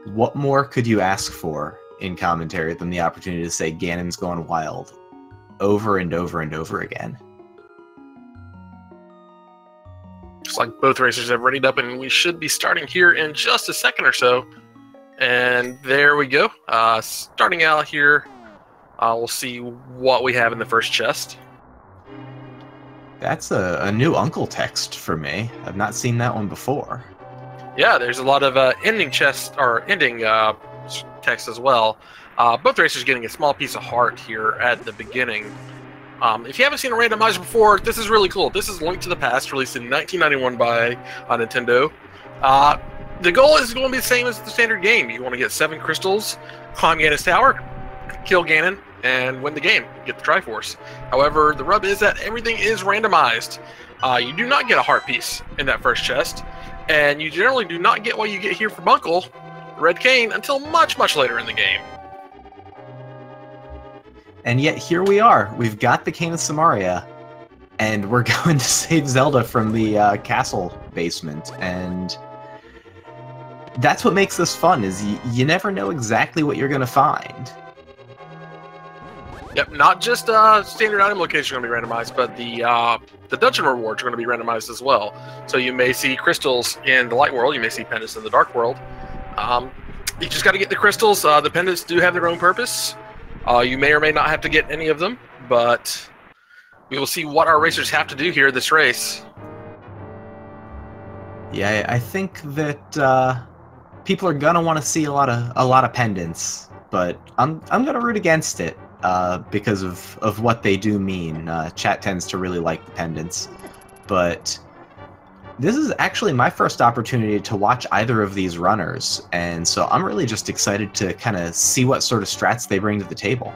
What more could you ask for in commentary than the opportunity to say Ganon's going wild over and over and over again? Looks like both racers have readied up, and we should be starting here in just a second or so. And there we go. Starting out here, we'll see what we have in the first chest. That's a new Uncle text for me. I've not seen that one before. Yeah, there's a lot of ending chest or ending text as well. Both racers getting a small piece of heart here at the beginning. If you haven't seen a randomizer before, this is really cool. This is Link to the Past, released in 1991 by Nintendo. The goal is going to be the same as the standard game. You want to get 7 crystals, climb Ganon's tower, kill Ganon, and win the game, get the Triforce. However, the rub is that everything is randomized. You do not get a heart piece in that first chest, and you generally do not get what you get here from Uncle, Red Cane, until much, much later in the game. And yet here we are. We've got the Cane of Samaria, and we're going to save Zelda from the castle basement. And that's what makes this fun, is you never know exactly what you're going to find. Yep, not just standard item locations are going to be randomized, but the dungeon rewards are going to be randomized as well. So you may see crystals in the light world, you may see pendants in the dark world. You just got to get the crystals. The pendants do have their own purpose. You may or may not have to get any of them, but we will see what our racers have to do here this race. Yeah, I think that people are gonna want to see a lot of pendants, but I'm gonna root against it because of what they do mean. Chat tends to really like the pendants, but this is actually my first opportunity to watch either of these runners, and so I'm really just excited to kind of see what sort of strats they bring to the table.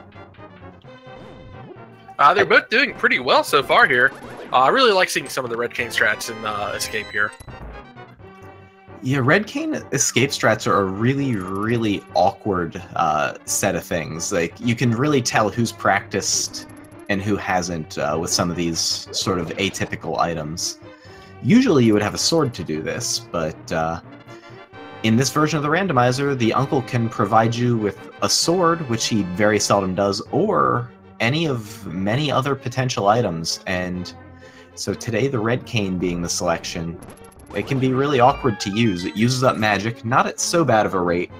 They're both doing pretty well so far here. I really like seeing some of the Red Cane strats in Escape here. Yeah, Red Cane escape strats are a really, really awkward set of things. Like, you can really tell who's practiced and who hasn't with some of these sort of atypical items. Usually you would have a sword to do this, but in this version of the randomizer, the Uncle can provide you with a sword, which he very seldom does, or any of many other potential items. And so today, the Red Cane being the selection, it can be really awkward to use. It uses up magic, not at so bad of a rate,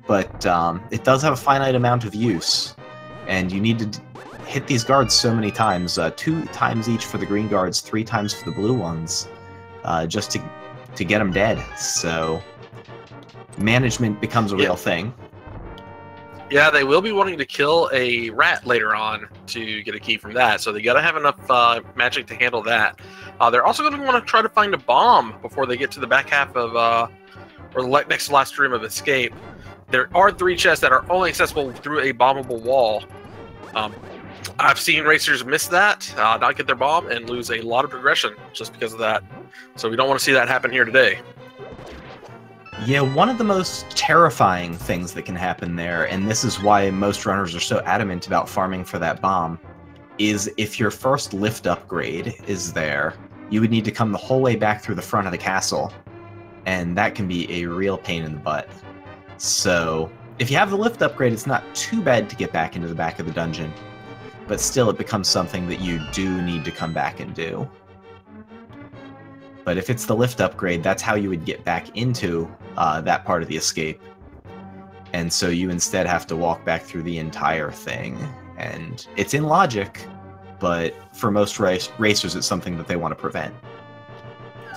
but it does have a finite amount of use, and you need to hit these guards so many times, 2 times each for the green guards, 3 times for the blue ones, just to get them dead. So management becomes a real thing. Yeah, they will be wanting to kill a rat later on to get a key from that, so they gotta have enough magic to handle that. They're also going to want to try to find a bomb before they get to the back half of, or the next to last room of Escape. There are 3 chests that are only accessible through a bombable wall. I've seen racers miss that, not get their bomb, and lose a lot of progression just because of that. So we don't want to see that happen here today. Yeah, one of the most terrifying things that can happen there, and this is why most runners are so adamant about farming for that bomb, is if your first lift upgrade is there, you would need to come the whole way back through the front of the castle, and that can be a real pain in the butt. So if you have the lift upgrade, it's not too bad to get back into the back of the dungeon, but still it becomes something that you do need to come back and do. But if it's the lift upgrade, that's how you would get back into that part of the escape. And so you instead have to walk back through the entire thing. And it's in logic, but for most racers, it's something that they want to prevent.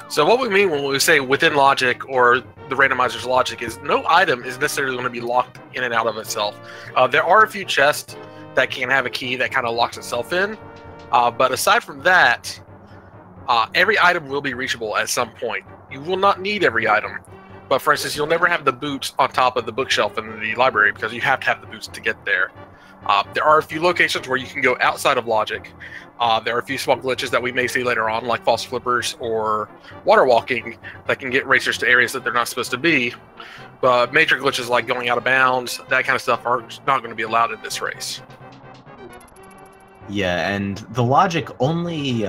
So what we mean when we say within logic, or the randomizer's logic, is no item is necessarily going to be locked in and out of itself. There are a few chests that can have a key that kind of locks itself in, but aside from that, every item will be reachable at some point. You will not need every item, but for instance, you'll never have the boots on top of the bookshelf in the library because you have to have the boots to get there. There are a few locations where you can go outside of logic. There are a few small glitches that we may see later on, like false flippers or water walking, that can get racers to areas that they're not supposed to be. But major glitches like going out of bounds, that kind of stuff, are not going to be allowed in this race. Yeah, and the logic only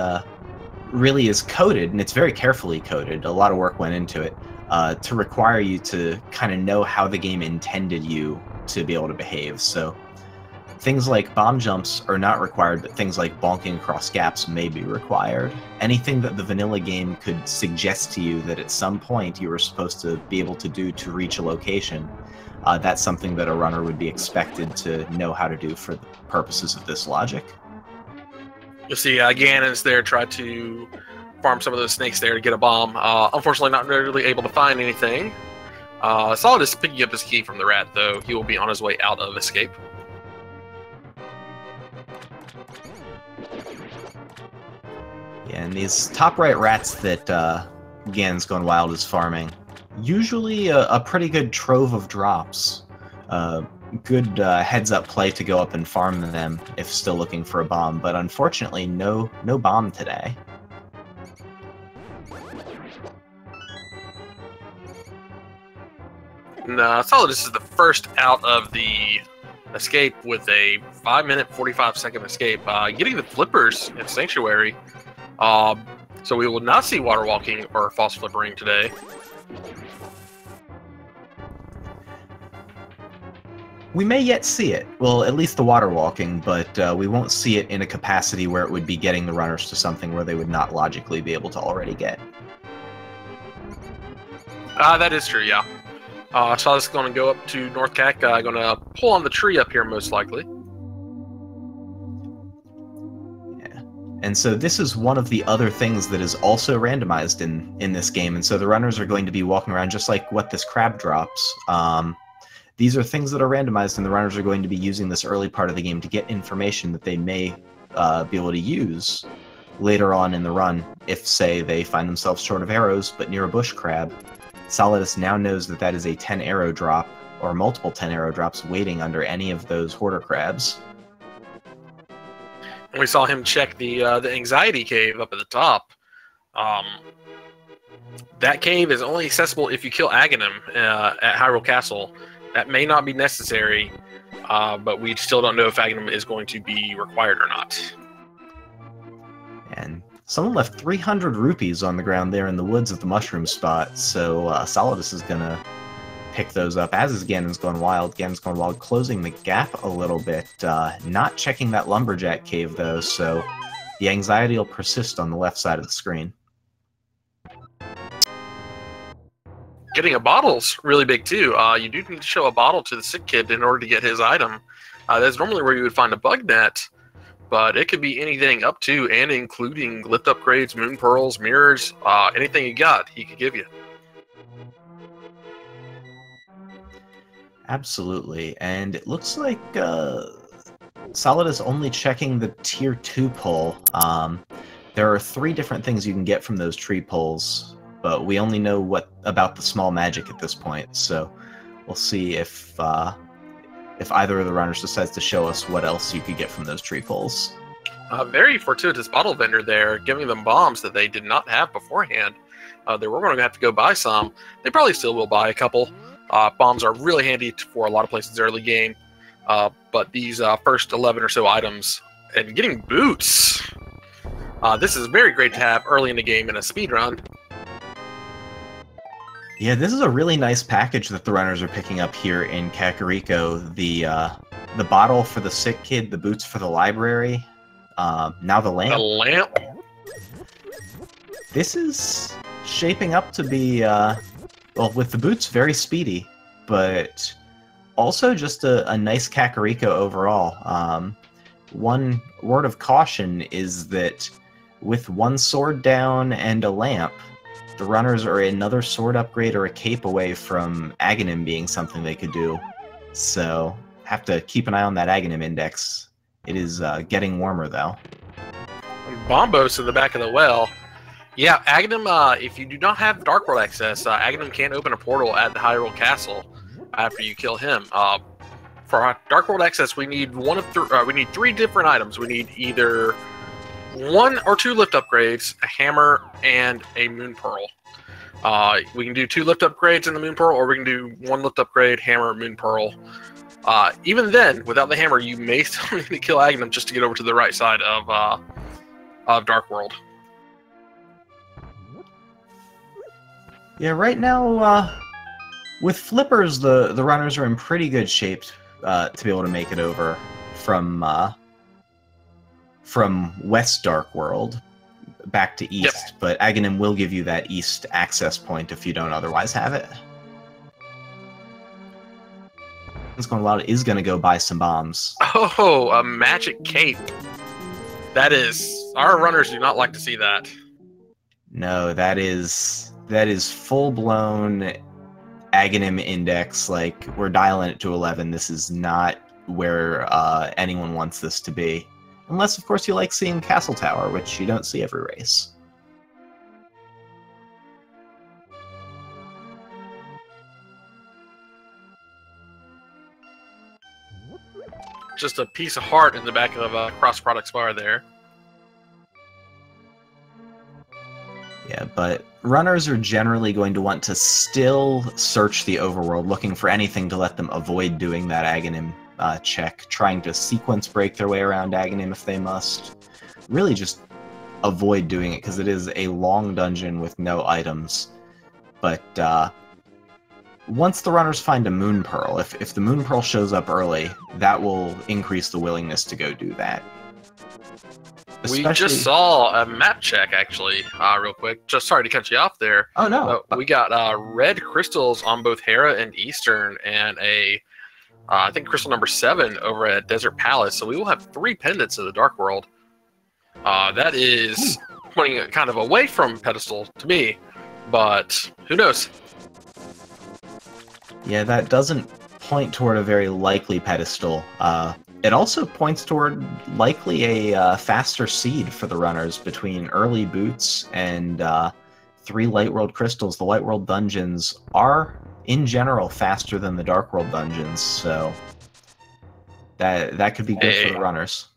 really is coded, and it's very carefully coded. A lot of work went into it. to require you to kind of know how the game intended you to be able to behave. So things like bomb jumps are not required, but things like bonking across gaps may be required. Anything that the vanilla game could suggest to you that at some point you were supposed to be able to do to reach a location, that's something that a runner would be expected to know how to do for the purposes of this logic. You'll see Ganon's there try to farm some of those snakes there to get a bomb. Unfortunately, not really able to find anything. Solidus picking up his key from the rat, though. He will be on his way out of escape. Yeah, and these top right rats that GanonsGoneWild is farming, usually a pretty good trove of drops. Good heads-up play to go up and farm them if still looking for a bomb, but unfortunately, no bomb today. No, Solidus is the first out of the escape with a 5-minute, 45-second escape, getting the flippers in Sanctuary. So we will not see water walking or false flippering today. We may yet see it. Well, at least the water walking, but we won't see it in a capacity where it would be getting the runners to something where they would not logically be able to already get. That is true, yeah. Solidus is going to go up to North Cac, going to pull on the tree up here most likely. Yeah. And so this is one of the other things that is also randomized in this game, and so the runners are going to be walking around just like what this crab drops. These are things that are randomized, and the runners are going to be using this early part of the game to get information that they may be able to use later on in the run if, say, they find themselves short of arrows but near a bush crab. Solidus now knows that that is a 10 arrow drop, or multiple 10 arrow drops waiting under any of those hoarder crabs. We saw him check the anxiety cave up at the top. That cave is only accessible if you kill Aghanim at Hyrule Castle. That may not be necessary, but we still don't know if Aghanim is going to be required or not. And someone left 300 rupees on the ground there in the woods of the mushroom spot, so Solidus is going to pick those up, as is GanonsGoneWild. GanonsGoneWild closing the gap a little bit, not checking that lumberjack cave, though, so the anxiety will persist on the left side of the screen. Getting a bottle's really big, too. You do need to show a bottle to the sick kid in order to get his item. That's normally where you would find a bug net, but it could be anything up to and including lift upgrades, moon pearls, mirrors, anything you got, he could give you. Absolutely, and it looks like Solidus only checking the tier 2 pull. There are 3 different things you can get from those tree pulls, but we only know what about the small magic at this point, so we'll see if either of the runners decides to show us what else you could get from those tree pulls. Very fortuitous bottle vendor there, giving them bombs that they did not have beforehand. They were going to have to go buy some. They probably still will buy a couple. Bombs are really handy for a lot of places early game, but these first 11 or so items, and getting boots, this is very great to have early in the game in a speed run. Yeah, this is a really nice package that the runners are picking up here in Kakariko. The bottle for the sick kid, the boots for the library, now the lamp. The lamp? This is shaping up to be, well, with the boots, very speedy, but also just a nice Kakariko overall. One word of caution is that with one sword down and a lamp, the runners are another sword upgrade or a cape away from Aghanim being something they could do. So, have to keep an eye on that Aghanim index. It is getting warmer, though. Bombos in the back of the well. Yeah, Aghanim, if you do not have Dark World access, Aghanim can open a portal at the Hyrule Castle after you kill him. For our Dark World access, we need we need 3 different items. We need either 1 or 2 lift upgrades, a hammer, and a moon pearl. We can do 2 lift upgrades in the moon pearl, or we can do 1 lift upgrade, hammer, moon pearl. Even then, without the hammer, you may still need to kill Aghanim just to get over to the right side of Dark World. Yeah, right now, with flippers, the runners are in pretty good shape to be able to make it over from West Dark World back to East. Yep. But Aghanim will give you that East access point if you don't otherwise have it. GanonsGoneWild is going to go buy some bombs. Oh, a magic cape. That is... Our runners do not like to see that. No, that is full-blown Aghanim index. Like, we're dialing it to 11. This is not where anyone wants this to be. Unless, of course, you like seeing Castle Tower, which you don't see every race. Just a piece of heart in the back of a cross products bar there. Yeah, but runners are generally going to want to still search the overworld, looking for anything to let them avoid doing that Aghanim check, trying to sequence break their way around Aghanim if they must. Really just avoid doing it, because it is a long dungeon with no items. But once the runners find a Moon Pearl, if the Moon Pearl shows up early, that will increase the willingness to go do that. We just saw a map check, actually, real quick. Just sorry to cut you off there. Oh, no. We got red crystals on both Hera and Eastern, and I think crystal number 7 over at Desert Palace. So we will have 3 pendants of the Dark World. That is pointing it kind of away from pedestal to me, but who knows? Yeah, that doesn't point toward a very likely pedestal. It also points toward likely a faster seed for the runners between early boots and 3 Light World crystals. The Light World dungeons are, in general, faster than the Dark World dungeons, so that could be good for the runners.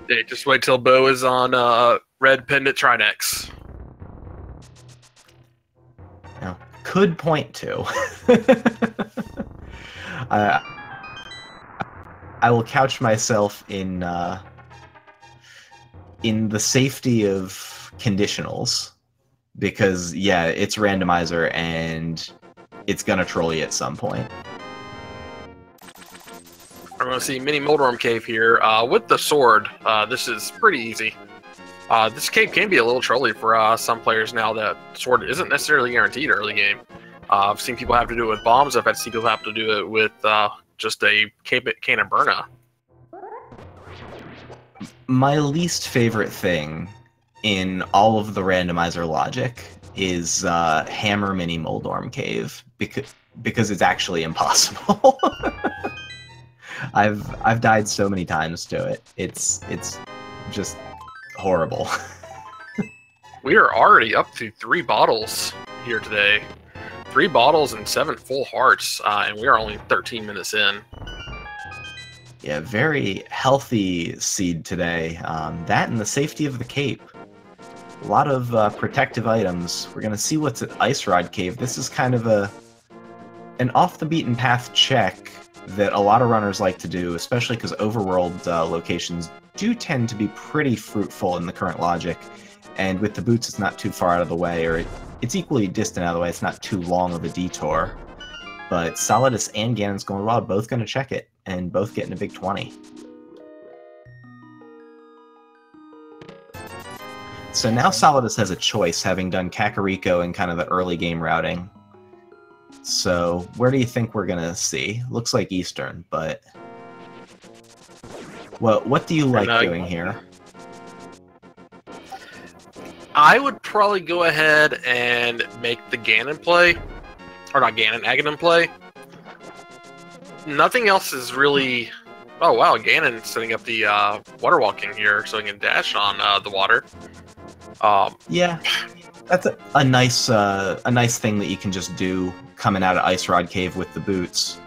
Hey, just wait till Bo is on red pendant Trinex. You could point to. I will couch myself in the safety of conditionals, because yeah, it's Randomizer and it's gonna troll you at some point. We're gonna see mini Moldorm Cave here with the sword. This is pretty easy. This cave can be a little trolly for some players now that sword isn't necessarily guaranteed early game. I've seen people have to do it with bombs. I've had seen people have to do it with just a can of Burna. My least favorite thing in all of the Randomizer logic is Hammer Mini Moldorm Cave, because it's actually impossible. I've died so many times to it. It's just horrible. We are already up to 3 bottles here today. 3 bottles and 7 full hearts, and we are only 13 minutes in. Yeah, very healthy seed today. That and the safety of the cape. A lot of protective items. We're going to see what's at Ice Rod Cave. This is kind of an off-the-beaten-path check that a lot of runners like to do, especially because overworld locations do tend to be pretty fruitful in the current logic. And with the boots, it's not too far out of the way, or it's equally distant out of the way. It's not too long of a detour. But Solidus and GanonsGoneWild both going to check it, and both getting a big 20. So now Solidus has a choice, having done Kakariko and kind of the early game routing. So where do you think we're going to see? Looks like Eastern, but what do you like doing here? I would probably go ahead and make the Ganon play. Or not Ganon, Aghanim play. Nothing else is really... Oh wow, Ganon setting up the water walking here so he can dash on the water. Yeah, that's a nice thing that you can just do coming out of Ice Rod Cave with the boots.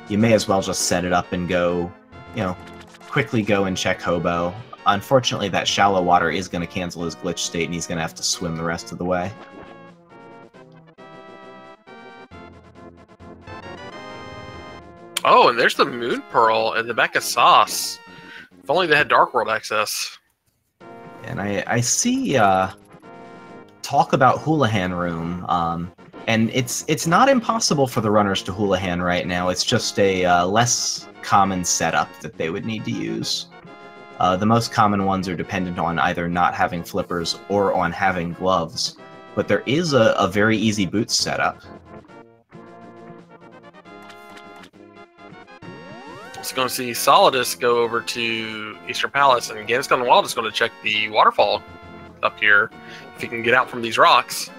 You may as well just set it up and go, quickly go and check Hobo. Unfortunately, that shallow water is going to cancel his glitch state, and he's going to have to swim the rest of the way. Oh, and there's the Moon Pearl in the back of Sauce. If only they had Dark World access. And I see talk about Houlihan Room. And it's not impossible for the runners to Houlihan right now. It's just a less common setup that they would need to use. The most common ones are dependent on either not having flippers or on having gloves. But there is a very easy boots setup. It's going to see Solidus go over to Eastern Palace, and GanonsGoneWild is going to check the waterfall up here if he can get out from these rocks.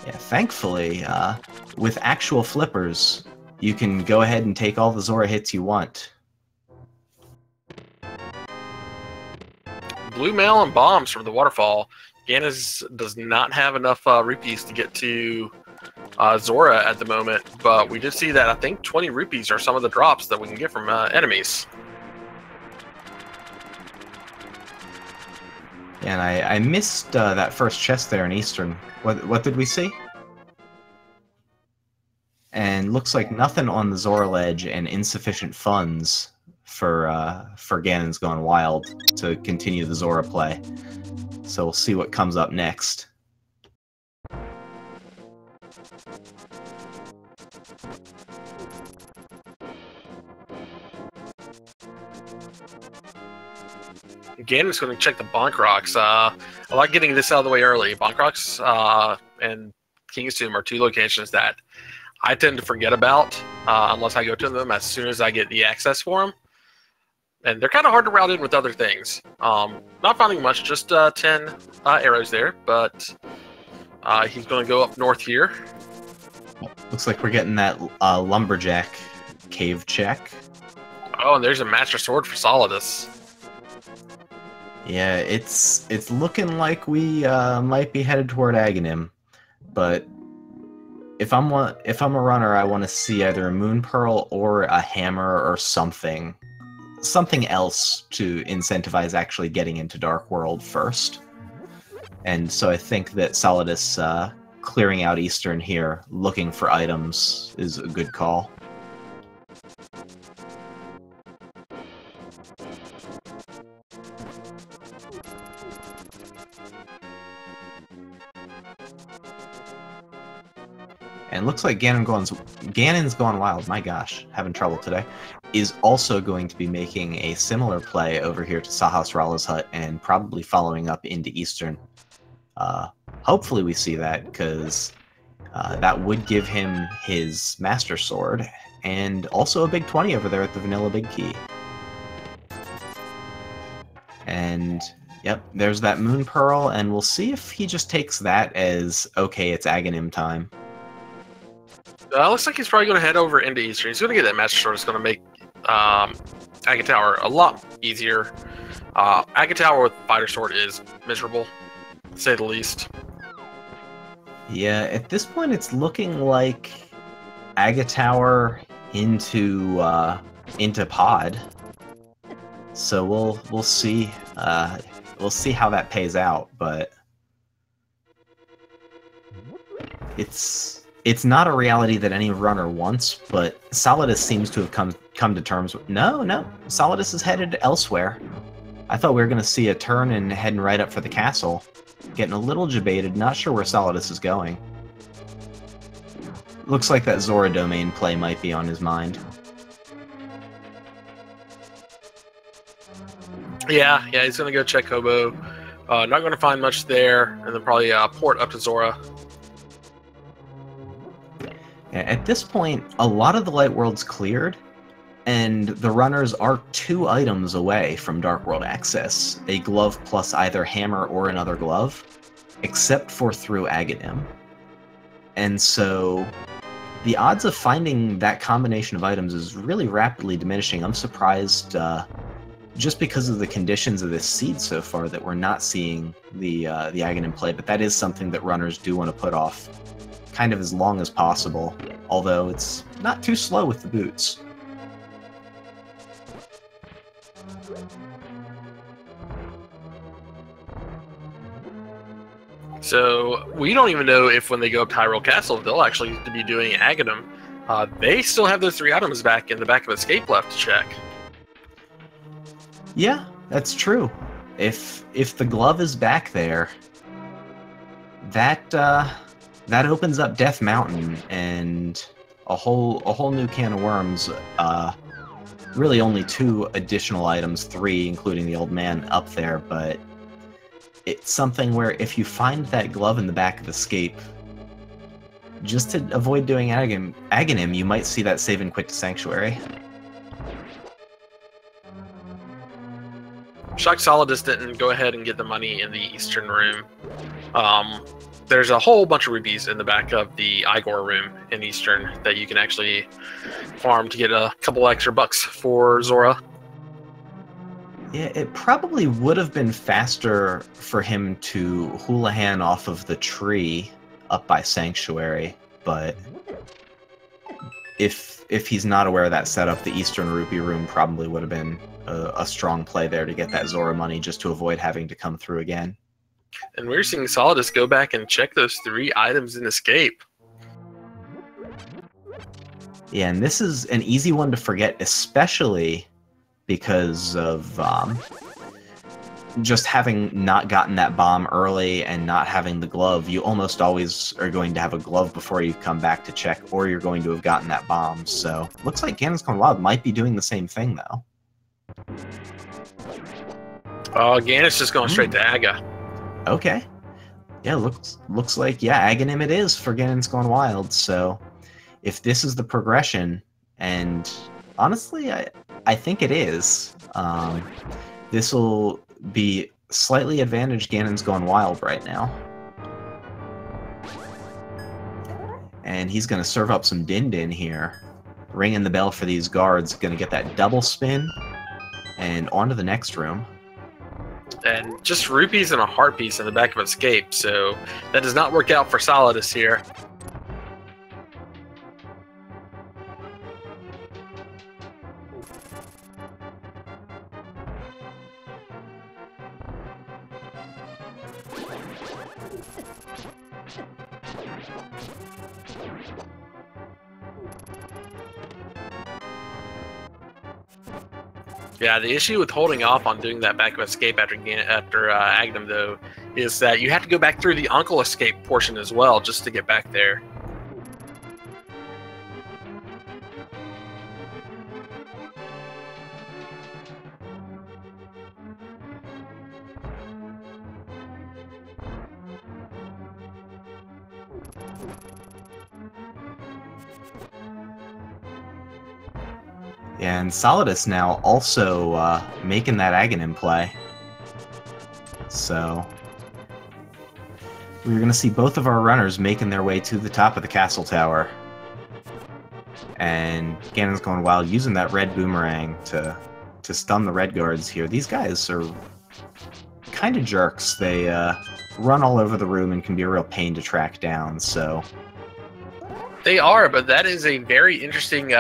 Yeah, thankfully, with actual flippers, you can go ahead and take all the Zora hits you want. Blue mail and bombs from the waterfall. Ganon does not have enough rupees to get to Zora at the moment, but we did see that I think 20 rupees are some of the drops that we can get from enemies. And I missed that first chest there in Eastern. What did we see? And looks like nothing on the Zora ledge and insufficient funds for GanonsGoneWild to continue the Zora play. So we'll see what comes up next. Ganon's going to check the Bonk Rocks. I like getting this out of the way early. Bonk Rocks and King's Tomb are two locations that I tend to forget about unless I go to them as soon as I get the access for them. And they're kind of hard to route in with other things. Not finding much, just 10 arrows there, but he's going to go up north here. Looks like we're getting that lumberjack cave check. Oh, and there's a Master Sword for Solidus. Yeah, it's looking like we might be headed toward Aghanim, but if I'm a runner, I want to see either a Moon Pearl or a hammer or something else to incentivize actually getting into Dark World first. And so I think that Solidus clearing out Eastern here, looking for items, is a good call. And looks like GanonsGoneWild, my gosh, having trouble today, is also going to be making a similar play over here to Sahasrara's hut and probably following up into Eastern. Hopefully we see that, because that would give him his Master Sword, and also a big 20 over there at the Vanilla Big Key. And yep, there's that Moon Pearl, and we'll see if he just takes that as, okay, it's Aghanim time. Looks like he's probably going to head over into Eastern. He's going to get that Master Sword. It's going to make Agate Tower a lot easier. Agate Tower with Fighter Sword is miserable, to say the least. Yeah, at this point it's looking like Agate Tower into Pod. So we'll see how that pays out, but it's not a reality that any runner wants, but Solidus seems to have come to terms with... No, Solidus is headed elsewhere. I thought we were going to see a turn and heading right up for the castle. Getting a little debated, not sure where Solidus is going. Looks like that Zora domain play might be on his mind. Yeah, he's going to go check Hobo. Not going to find much there, and then probably port up to Zora. At this point, a lot of the Light World's cleared, and the runners are 2 items away from Dark World access. A glove plus either hammer or another glove, except for through Aghanim. And so the odds of finding that combination of items is really rapidly diminishing. I'm surprised, just because of the conditions of this seed so far, that we're not seeing the Aghanim play, but that is something that runners do want to put off kind of as long as possible, although it's not too slow with the boots. So we don't even know if when they go up to Hyrule Castle, they'll actually be doing Aghanim. They still have those 3 items back in the back of Escape left to check. Yeah, that's true. If the glove is back there, that that opens up Death Mountain and a whole new can of worms. Really only 2 additional items, 3 including the old man up there, but it's something where if you find that glove in the back of Escape, just to avoid doing Aghanim, you might see that save and quit to Sanctuary. Shocked Solidus didn't go ahead and get the money in the Eastern room. There's a whole bunch of rubies in the back of the Igor room in Eastern that you can actually farm to get a couple extra bucks for Zora. Yeah, it probably would have been faster for him to Houlihan off of the tree up by Sanctuary, but if he's not aware of that setup, the Eastern Rupee room probably would have been a strong play there to get that Zora money just to avoid having to come through again. And we're seeing Solidus go back and check those 3 items in Escape. Yeah, and this is an easy one to forget, especially because of just having not gotten that bomb early and not having the glove. You almost always are going to have a glove before you come back to check, or you're going to have gotten that bomb. So looks like GanonsGoneWild might be doing the same thing, though. Ganos just going straight to Aga. Okay. Yeah, looks like, yeah, Aghanim it is for GanonsGoneWild. So if this is the progression, and honestly, I think it is, this will be slightly advantaged GanonsGoneWild right now. And he's going to serve up some Din here. Ringing the bell for these guards. Going to get that double spin. And on to the next room. And just rupees and a heart piece in the back of Escape, so that does not work out for Solidus here. Yeah, the issue with holding off on doing that back of Escape after Aghanim, though, is that you have to go back through the Uncle Escape portion as well just to get back there. And Solidus now also making that Aghanim play. So we're going to see both of our runners making their way to the top of the castle tower. And GanonsGoneWild using that red boomerang to stun the red guards here. These guys are kind of jerks. They run all over the room and can be a real pain to track down. So they are, but that is a very interesting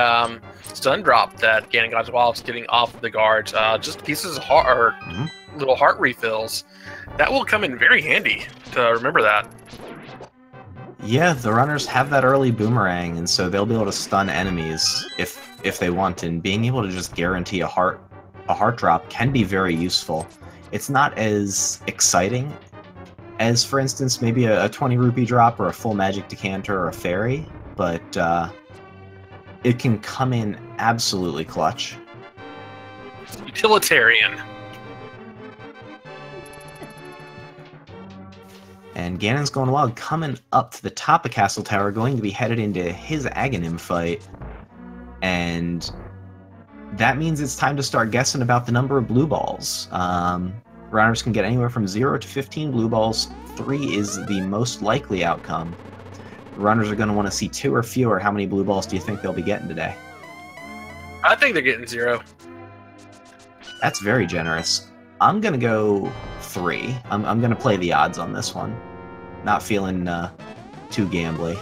stun drop that GanonsGoneWild is getting off of the guards. Just pieces of heart, or little heart refills. That will come in very handy to remember that. Yeah, the runners have that early boomerang, and so they'll be able to stun enemies if they want. And being able to just guarantee a heart drop can be very useful. It's not as exciting as, for instance, maybe a 20 rupee drop or a full magic decanter or a fairy, but it can come in absolutely clutch. Utilitarian. And GanonsGoneWild coming up to the top of Castle Tower, going to be headed into his Aghanim fight. And that means it's time to start guessing about the number of blue balls. Runners can get anywhere from 0 to 15 blue balls. 3 is the most likely outcome. Runners are going to want to see 2 or fewer. How many blue balls do you think they'll be getting today? I think they're getting 0. That's very generous. I'm going to go 3. I'm going to play the odds on this one. Not feeling too gambly.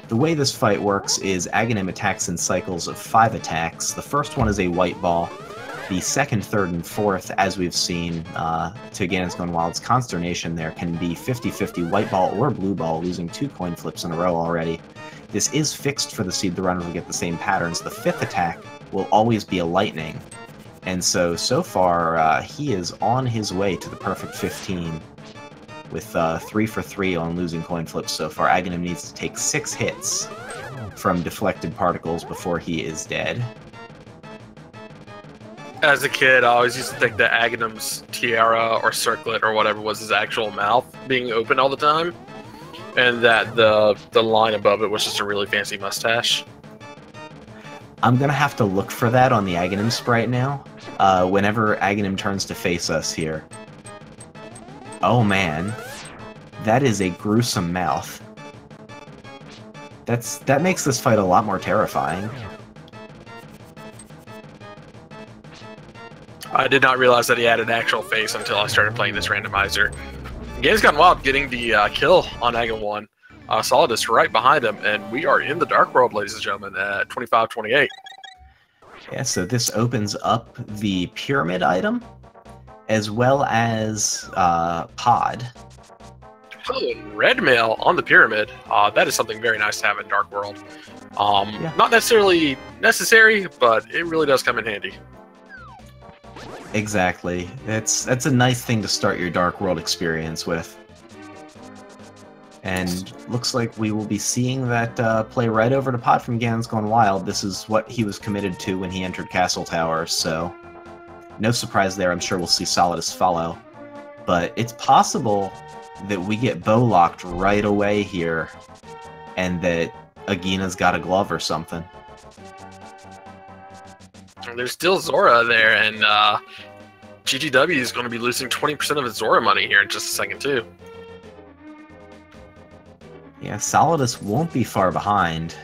The way this fight works is Aghanim attacks in cycles of 5 attacks. The first one is a white ball. The second, third, and fourth, as we've seen to GanonsGoneWild's consternation there, can be 50-50 white ball or blue ball, losing 2 coin flips in a row already. This is fixed for the seed. The runner will get the same patterns. The 5th attack will always be a lightning. And so far, he is on his way to the perfect 15. with 3 for 3 on losing coin flips so far. Aghanim needs to take 6 hits from deflected particles before he is dead. As a kid, I always used to think that Aghanim's tiara or circlet or whatever was his actual mouth being open all the time, and that the line above it was just a really fancy mustache. I'm gonna have to look for that on the Aghanim sprite now, whenever Aghanim turns to face us here. Oh man, that is a gruesome mouth. That makes this fight a lot more terrifying. I did not realize that he had an actual face until I started playing this randomizer. GanonsGoneWild getting the kill on Aghanim 1. Solidus right behind him, and we are in the Dark World, ladies and gentlemen, at 25-28. Yeah, so this opens up the pyramid item, as well as pod. Oh, red mail on the pyramid. That is something very nice to have in Dark World. Yeah. Not necessarily necessary, but it really does come in handy. Exactly. That's a nice thing to start your Dark World experience with. And looks like we will be seeing that play right over to pod from GanonsGoneWild. This is what he was committed to when he entered Castle Tower, so no surprise there. I'm sure we'll see Solidus follow. But it's possible that we get bow locked right away here, and that Agina's got a glove or something. There's still Zora there, and GGW is going to be losing 20% of its Zora money here in just a second, too. Yeah, Solidus won't be far behind.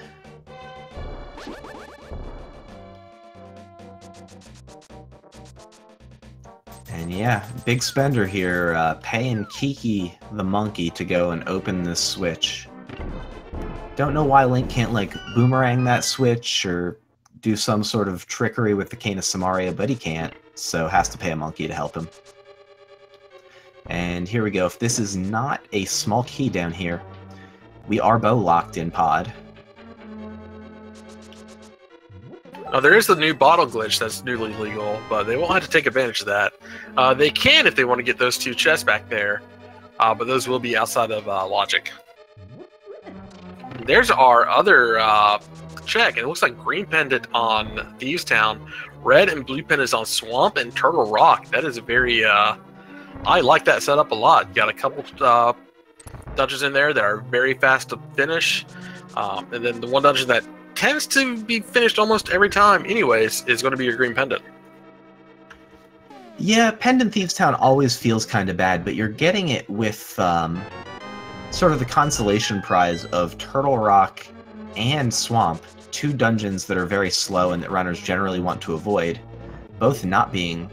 And yeah, big spender here, paying Kiki the monkey to go and open this switch. Don't know why Link can't, like, boomerang that switch or do some sort of trickery with the Cane of Samaria, but he can't, so has to pay a monkey to help him. And here we go. If this is not a small key down here, we are bow locked in pod. Now, there is the new bottle glitch that's newly legal, but they won't have to take advantage of that. They can if they want to get those 2 chests back there, but those will be outside of logic. There's our other check, and it looks like green pendant on Thieves Town, red and blue pendants on Swamp and Turtle Rock. That is a very I like that setup a lot. Got a couple dungeons in there that are very fast to finish, and then the one dungeon that tends to be finished almost every time anyways is going to be your green pendant. Yeah, Pendant Thieves Town always feels kind of bad, but you're getting it with sort of the consolation prize of Turtle Rock and Swamp, 2 dungeons that are very slow and that runners generally want to avoid, both not being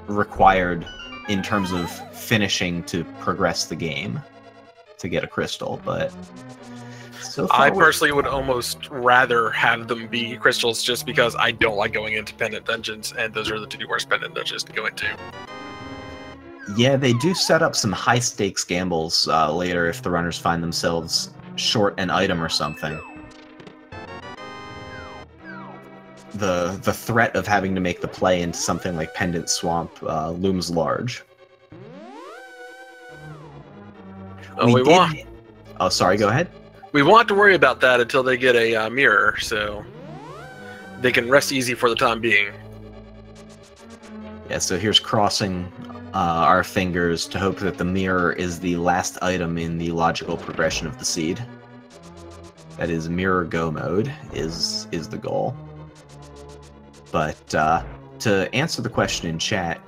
required in terms of finishing to progress the game to get a crystal, but so far I personally would almost rather have them be crystals just because I don't like going into pendant dungeons, and those are the 2 worst pendant dungeons to go into. Yeah, they do set up some high-stakes gambles later if the runners find themselves short an item or something. The threat of having to make the play into something like Pendant Swamp looms large. Oh, sorry, go ahead. We won't have to worry about that until they get a mirror, so they can rest easy for the time being. Yeah, so here's crossing our fingers to hope that the mirror is the last item in the logical progression of the seed. That is, mirror go mode is the goal. But to answer the question in chat,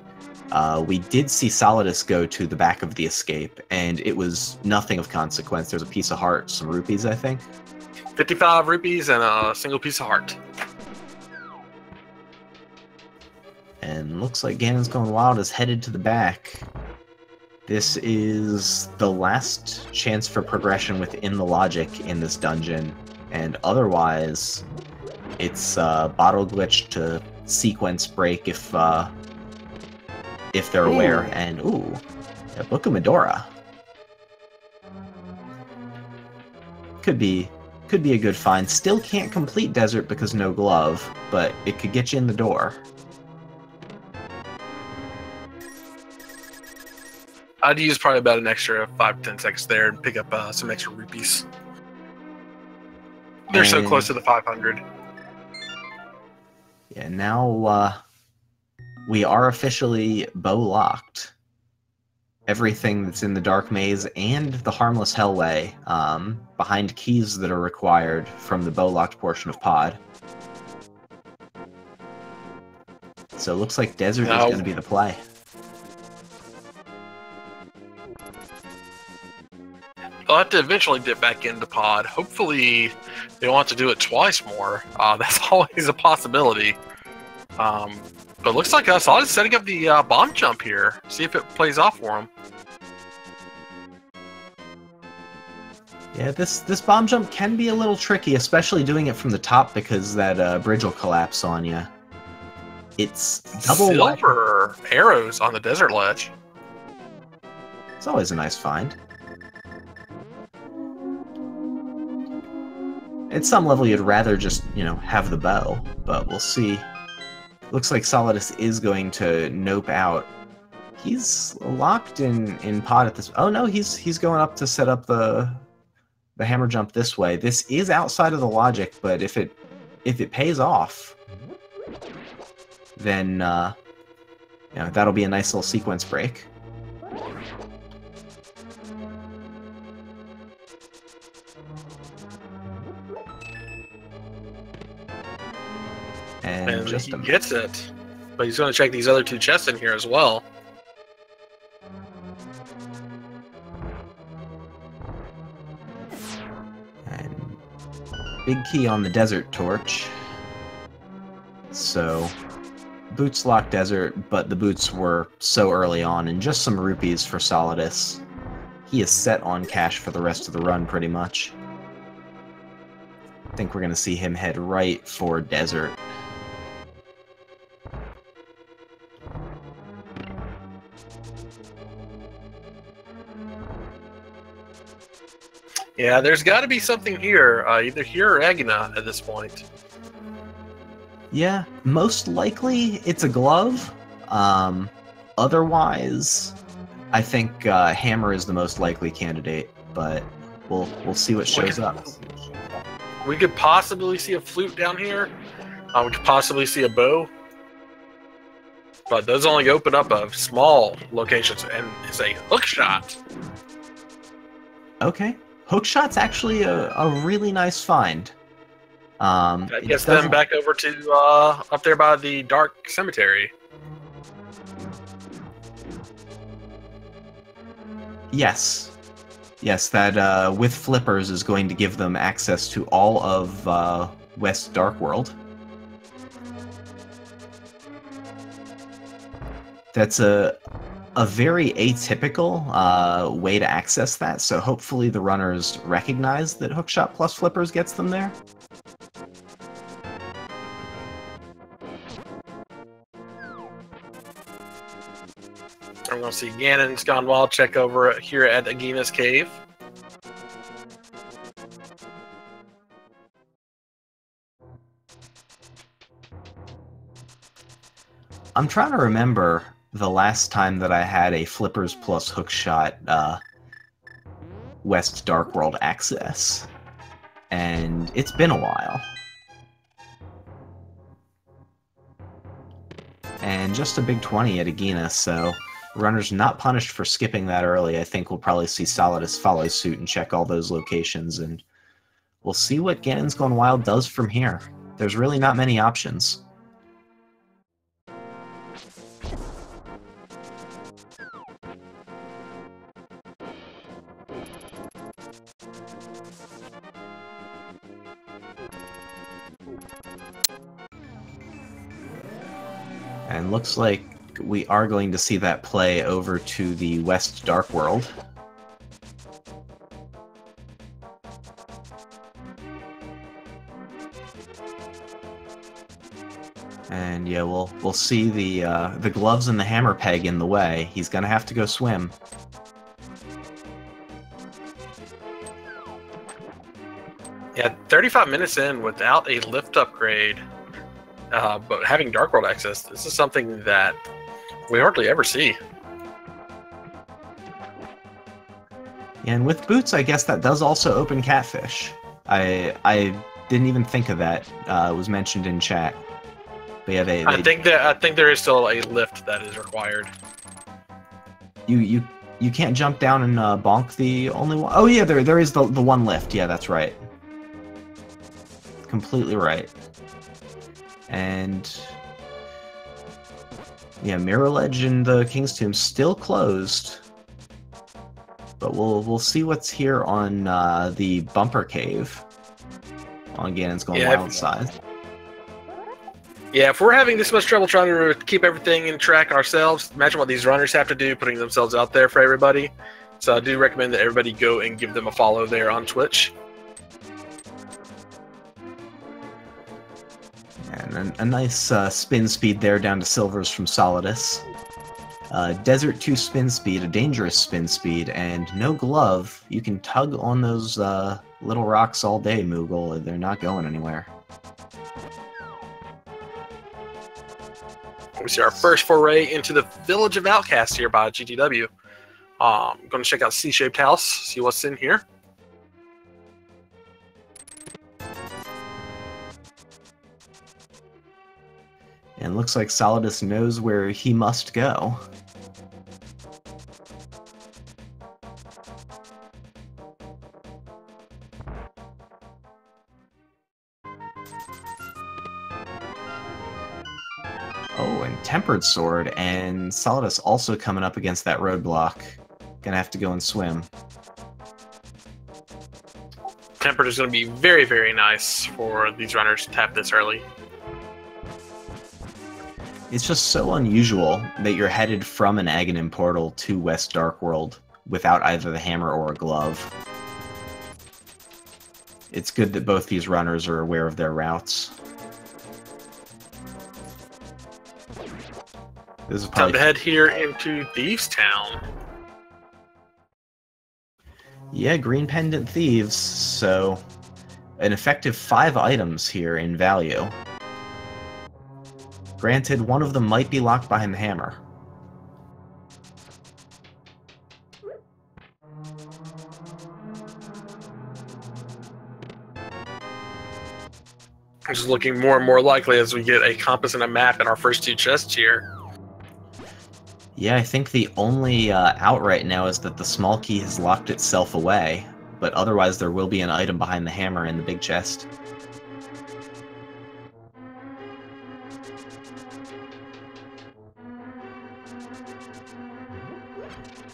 we did see Solidus go to the back of the escape, and it was nothing of consequence. There's a piece of heart, some rupees, I think. 55 rupees and a single piece of heart. And looks like GanonsGoneWild is headed to the back. This is the last chance for progression within the logic in this dungeon, and otherwise, it's bottle glitch to sequence break if they're aware. And ooh, a Book of Medora could be a good find. Still can't complete Desert because no glove, but it could get you in the door. I'd use probably about an extra 5 to 10 seconds there and pick up some extra rupees. They're so close to the 500. Yeah, now we are officially bow locked. Everything that's in the Dark Maze and the Harmless Hellway, behind keys that are required from the bow locked portion of Pod. So it looks like Desert is going to be the play. I'll have to eventually dip back into Pod. Hopefully, they want to do it twice more. That's always a possibility. But it looks like Solidus setting up the bomb jump here. See if it plays off for him. Yeah, this bomb jump can be a little tricky, especially doing it from the top because that bridge will collapse on you. It's double silver arrows on the desert ledge. It's always a nice find. At some level, you'd rather just, have the bow, but we'll see. Looks like Solidus is going to nope out. He's locked in Pod at this. Oh no, he's going up to set up the hammer jump this way. This is outside of the logic, but if it pays off, then that'll be a nice little sequence break. And he gets it, but he's going to check these other 2 chests in here as well. And big key on the desert torch. So boots lock desert, but the boots were so early on, and just some rupees for Solidus. He is set on cash for the rest of the run, pretty much. I think we're going to see him head right for desert. Yeah, there's got to be something here, either here or Agina at this point. Yeah, most likely it's a glove. Otherwise, I think Hammer is the most likely candidate, but we'll see what shows up. We could possibly see a flute down here. We could possibly see a bow. But those only open up of small locations, and it's a hook shot. Okay. Hookshot's actually a really nice find. That gets them back over to up there by the Dark Cemetery. Yes. Yes, that with flippers is going to give them access to all of West Dark World. That's a very atypical way to access that, so hopefully the runners recognize that Hookshot plus flippers gets them there. I'm going to see GanonsGoneWild check over here at Agina's Cave. I'm trying to remember the last time that I had a flippers plus hookshot West Dark World access, and it's been a while. And just a big 20 at Agina, so runners not punished for skipping that early. I think we'll probably see Solidus follow suit and check all those locations, and we'll see what GanonsGoneWild does from here. There's really not many options. And looks like we are going to see that play over to the West Dark World. And yeah, we'll see the gloves and the hammer peg in the way. He's gonna have to go swim. Yeah, 35 minutes in without a lift upgrade. But having Dark World access, this is something that we hardly ever see. And with boots, I guess that does also open catfish. I didn't even think of that. It was mentioned in chat. But yeah, I think there is still a lift that is required. You can't jump down and bonk the only one. Oh yeah, there is the one lift. Yeah, that's right. Completely right. And yeah, Mirror Ledge and the King's Tomb still closed. But we'll see what's here on the Bumper Cave on GanonsGoneWild side. Yeah, if we're having this much trouble trying to keep everything in track ourselves, imagine what these runners have to do, putting themselves out there for everybody. So I do recommend that everybody go and give them a follow there on Twitch. And a nice spin speed there down to silvers from Solidus. Desert 2 spin speed, a dangerous spin speed, and no glove. You can tug on those little rocks all day, Moogle. They're not going anywhere. We see our first foray into the Village of Outcasts here by GTW. I'm going to check out C-shaped house, see what's in here. And looks like Solidus knows where he must go. Oh, and Tempered Sword, and Solidus also coming up against that roadblock. Gonna have to go and swim. Tempered is going to be very, very nice for these runners to tap this early. It's just so unusual that you're headed from an Aghanim portal to West Darkworld without either the hammer or a glove. It's good that both these runners are aware of their routes. This is time to head here into Thieves Town. Yeah, Green Pendant Thieves, so an effective 5 items here in value. Granted, one of them might be locked behind the hammer. Which is looking more and more likely as we get a compass and a map in our first 2 chests here. Yeah, I think the only out right now is that the small key has locked itself away, but otherwise there will be an item behind the hammer in the big chest.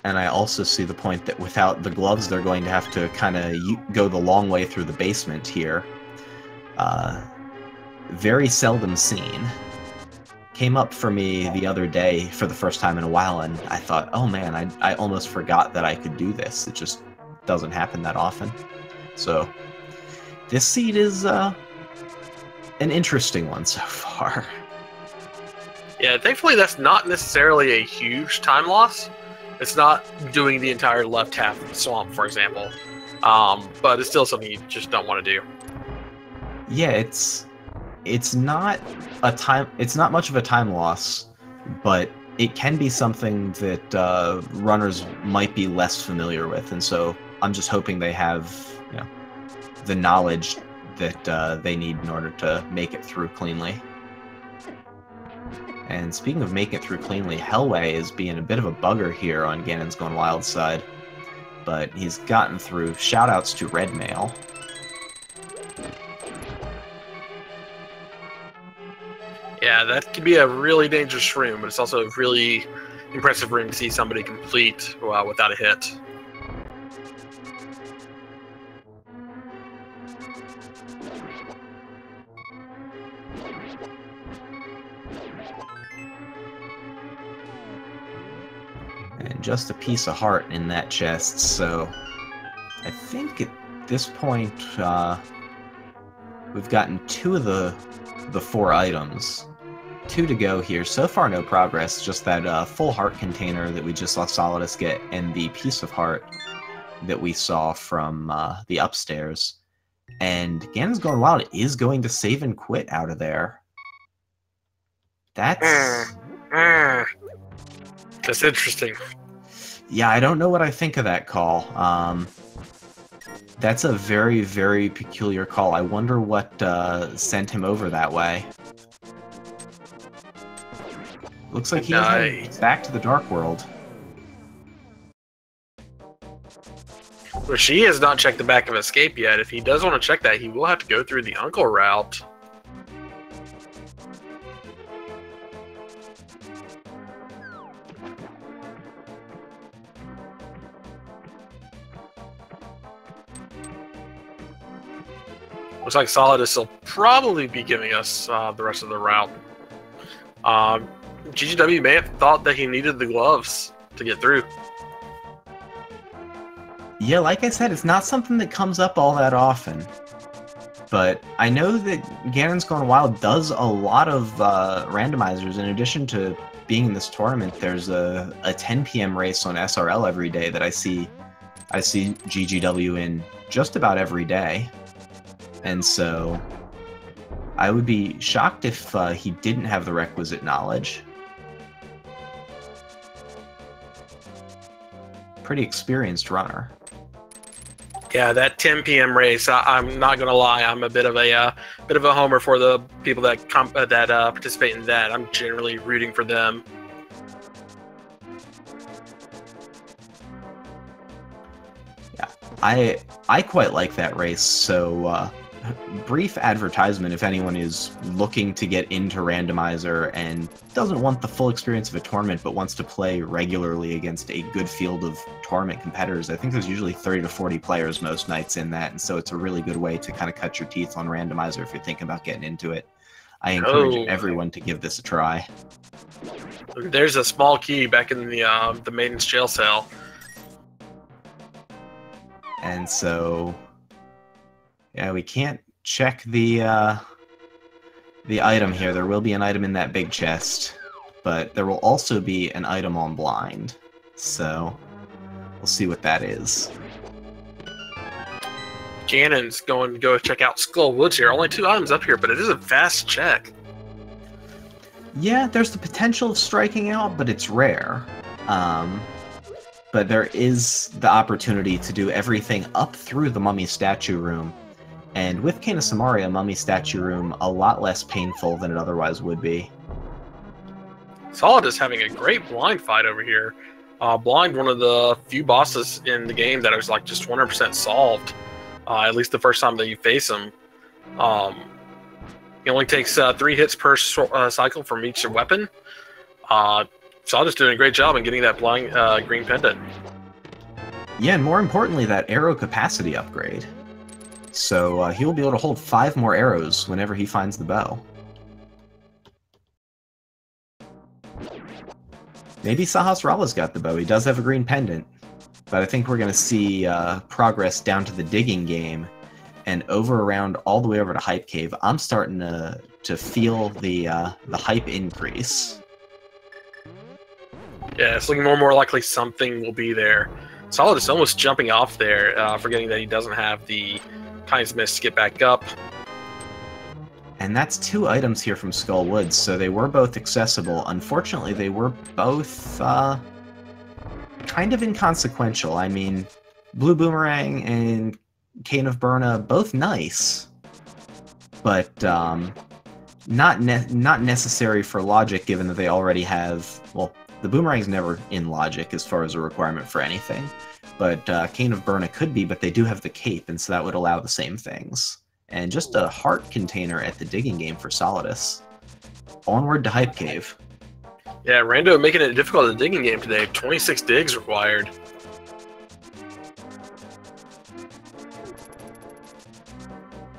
And I also see the point that without the gloves, they're going to have to kind of go the long way through the basement here. Very seldom seen. Came up for me the other day for the first time in a while, and I thought, oh man, I almost forgot that I could do this. It just doesn't happen that often. So, this seed is an interesting one so far. Yeah, thankfully that's not necessarily a huge time loss. It's not doing the entire left half of the swamp, for example. But it's still something you just don't want to do. Yeah, it's not much of a time loss, but it can be something that runners might be less familiar with, and so I'm just hoping they have, you know, the knowledge that they need in order to make it through cleanly. And speaking of making it through cleanly, Hellway is being a bit of a bugger here on GanonsGoneWild side, but he's gotten through. Shoutouts to Red Mail. Yeah, that could be a really dangerous room, but it's also a really impressive room to see somebody complete without a hit. And just a piece of heart in that chest, so I think at this point we've gotten 2 of the 4 items. 2 to go here. So far, no progress. Just that full heart container that we just saw Solidus get, and the piece of heart that we saw from the upstairs. And GanonsGoneWild is going to save and quit out of there. That's That's interesting. Yeah, I don't know what I think of that call. That's a very, very peculiar call. I wonder what sent him over that way. Looks like he is heading back to the Dark World. Well, she has not checked the back of Escape yet. If he does want to check that, he will have to go through the Uncle route. Looks like Solidus will probably be giving us the rest of the route. GGW may have thought that he needed the gloves to get through. Yeah, like I said, it's not something that comes up all that often. But I know that GanonsGoneWild does a lot of randomizers. In addition to being in this tournament, there's a 10 p.m. race on SRL every day that I see GGW in just about every day. And so I would be shocked if he didn't have the requisite knowledge. Pretty experienced runner. Yeah, that 10 p.m. race. I'm not gonna lie. I'm a bit of a homer for the people that participate in that. I'm generally rooting for them. Yeah, I quite like that race. So brief advertisement if anyone is looking to get into Randomizer and doesn't want the full experience of a tournament but wants to play regularly against a good field of tournament competitors. I think there's usually 30 to 40 players most nights in that, and so it's a really good way to kind of cut your teeth on Randomizer if you're thinking about getting into it. I encourage everyone to give this a try. There's a small key back in the Maiden's jail cell. And so yeah, we can't check the item here. There will be an item in that big chest, but there will also be an item on blind. So we'll see what that is. Ganon's going to go check out Skull Woods here. Only 2 items up here, but it is a fast check. Yeah, there's the potential of striking out, but it's rare. But there is the opportunity to do everything up through the mummy statue room. And with Cane of Samaria, mummy statue room a lot less painful than it otherwise would be. Solidus having a great blind fight over here. Blind, one of the few bosses in the game that is like just 100% solved. At least the first time that you face him. He only takes 3 hits per cycle from each weapon. Solidus doing a great job in getting that blind green pendant. Yeah, and more importantly, that arrow capacity upgrade. So he'll be able to hold 5 more arrows whenever he finds the bow. Maybe Sahas Rala's got the bow. He does have a green pendant. But I think we're going to see progress down to the digging game and over around all the way over to Hype Cave. I'm starting to feel the hype increase. Yeah, it's looking more and more likely something will be there. Solidus almost jumping off there, forgetting that he doesn't have the Kindness Mist to get back up. And that's 2 items here from Skull Woods, so they were both accessible. Unfortunately, they were both kind of inconsequential. I mean, Blue Boomerang and Cane of Burna, both nice, but not necessary for logic, given that they already have... Well, the Boomerang's never in logic as far as a requirement for anything. But Cane of Burna could be, but they do have the cape, and so that would allow the same things. And just a heart container at the digging game for Solidus. Onward to Hype Cave. Yeah, Rando making it difficult at the digging game today. 26 digs required.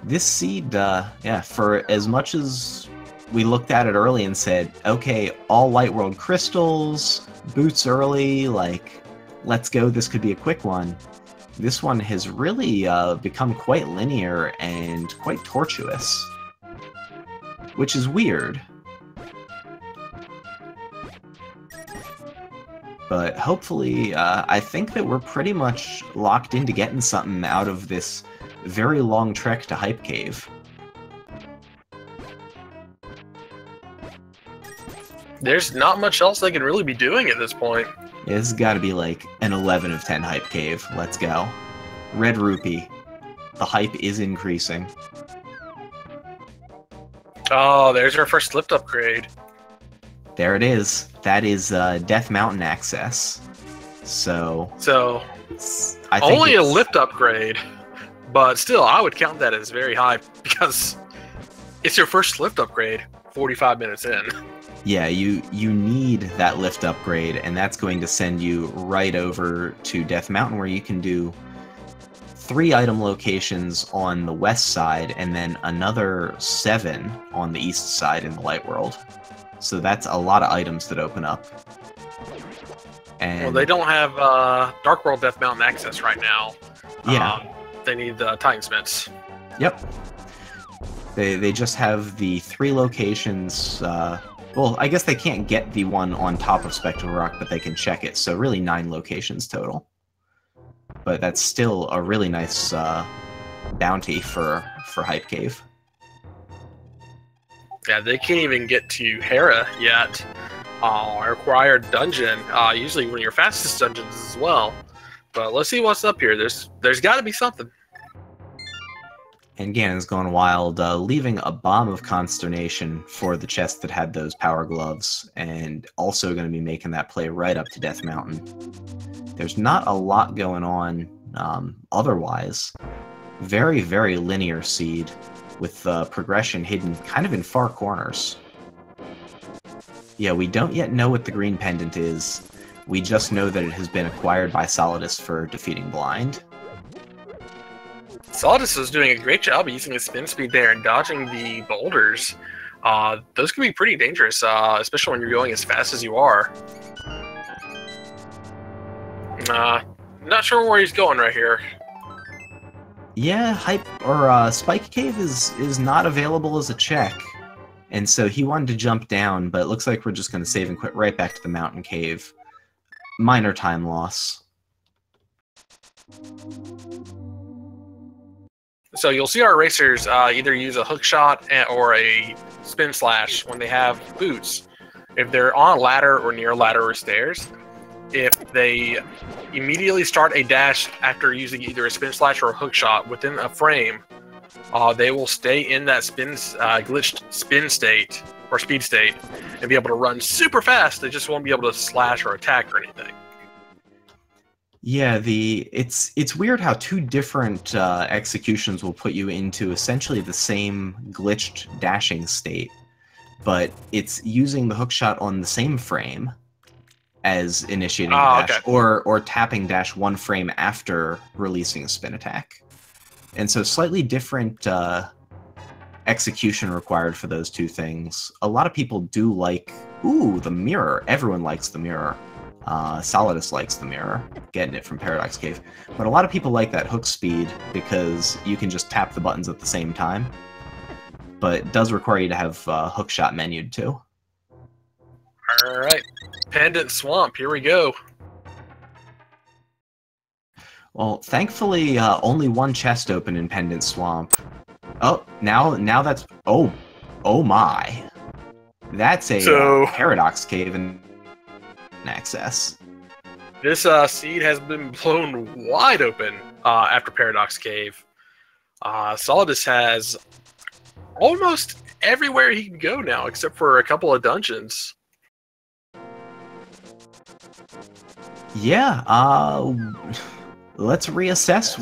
This seed, yeah, for as much as we looked at it early and said, okay, all Light World crystals, boots early, like... let's go, this could be a quick one. This one has really become quite linear and quite tortuous. Which is weird. But hopefully, I think that we're pretty much locked into getting something out of this very long trek to Hype Cave. There's not much else they can really be doing at this point. Yeah, this has got to be like an 11 of 10 hype cave. Let's go. Red rupee. The hype is increasing. Oh, there's our first lift upgrade. There it is. That is Death Mountain access. So I think only a lift upgrade, but still, I would count that as very high because it's your first lift upgrade 45 minutes in. Yeah, you need that lift upgrade, and that's going to send you right over to Death Mountain, where you can do 3 item locations on the west side, and then another 7 on the east side in the Light World. So that's a lot of items that open up. And well, they don't have Dark World Death Mountain access right now. Yeah. They need the Titans. Yep. They just have the 3 locations. Well, I guess they can't get the one on top of Spectral Rock, but they can check it. So really 9 locations total. But that's still a really nice bounty for Hype Cave. Yeah, they can't even get to Hera yet. Required dungeon. Usually one of your fastest dungeons as well. But let's see what's up here. There's got to be something. And Ganon's Gone Wild, leaving a bomb of consternation for the chest that had those power gloves, and also going to be making that play right up to Death Mountain. There's not a lot going on otherwise. Very, very linear seed, with progression hidden kind of in far corners. Yeah, we don't yet know what the green pendant is. We just know that it has been acquired by Solidus for defeating Blind. Solidus is doing a great job of using his spin speed there and dodging the boulders. Those can be pretty dangerous, especially when you're going as fast as you are. Not sure where he's going right here. Yeah, Spike Cave is not available as a check. And so he wanted to jump down, but it looks like we're just going to save and quit right back to the mountain cave. Minor time loss. So you'll see our racers either use a hook shot or a spin slash when they have boots. If they're on a ladder or near a ladder or stairs, if they immediately start a dash after using either a spin slash or a hook shot within a frame, they will stay in that glitched spin state or speed state and be able to run super fast. They just won't be able to slash or attack or anything. Yeah, it's weird how 2 different executions will put you into essentially the same glitched dashing state, but it's using the hookshot on the same frame as initiating dash, okay. or tapping dash 1 frame after releasing a spin attack. And so slightly different execution required for those 2 things. A lot of people do like, the mirror. Everyone likes the mirror. Solidus likes the mirror, getting it from Paradox Cave. But a lot of people like that hook speed because you can just tap the buttons at the same time. But it does require you to have hookshot menued too. Alright, Pendant Swamp, here we go. Well, thankfully, only 1 chest open in Pendant Swamp. Oh, now that's... Oh my. That's a Paradox Cave and access. This seed has been blown wide open after Paradox Cave. Solidus has almost everywhere he can go now, except for a couple of dungeons. Yeah, let's reassess.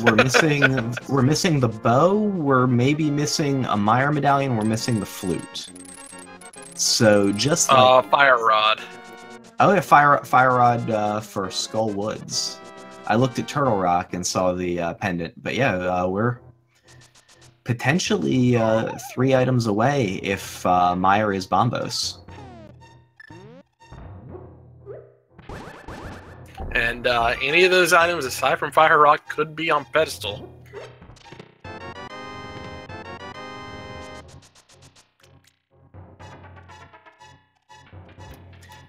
We're missing the bow. We're maybe missing a Meyer medallion. We're missing the flute. So just like, Fire Rod. Oh yeah, fire rod for Skull Woods. I looked at Turtle Rock and saw the pendant, but yeah, we're potentially 3 items away if Meyer is Bombos. And any of those items aside from Fire Rock could be on pedestal.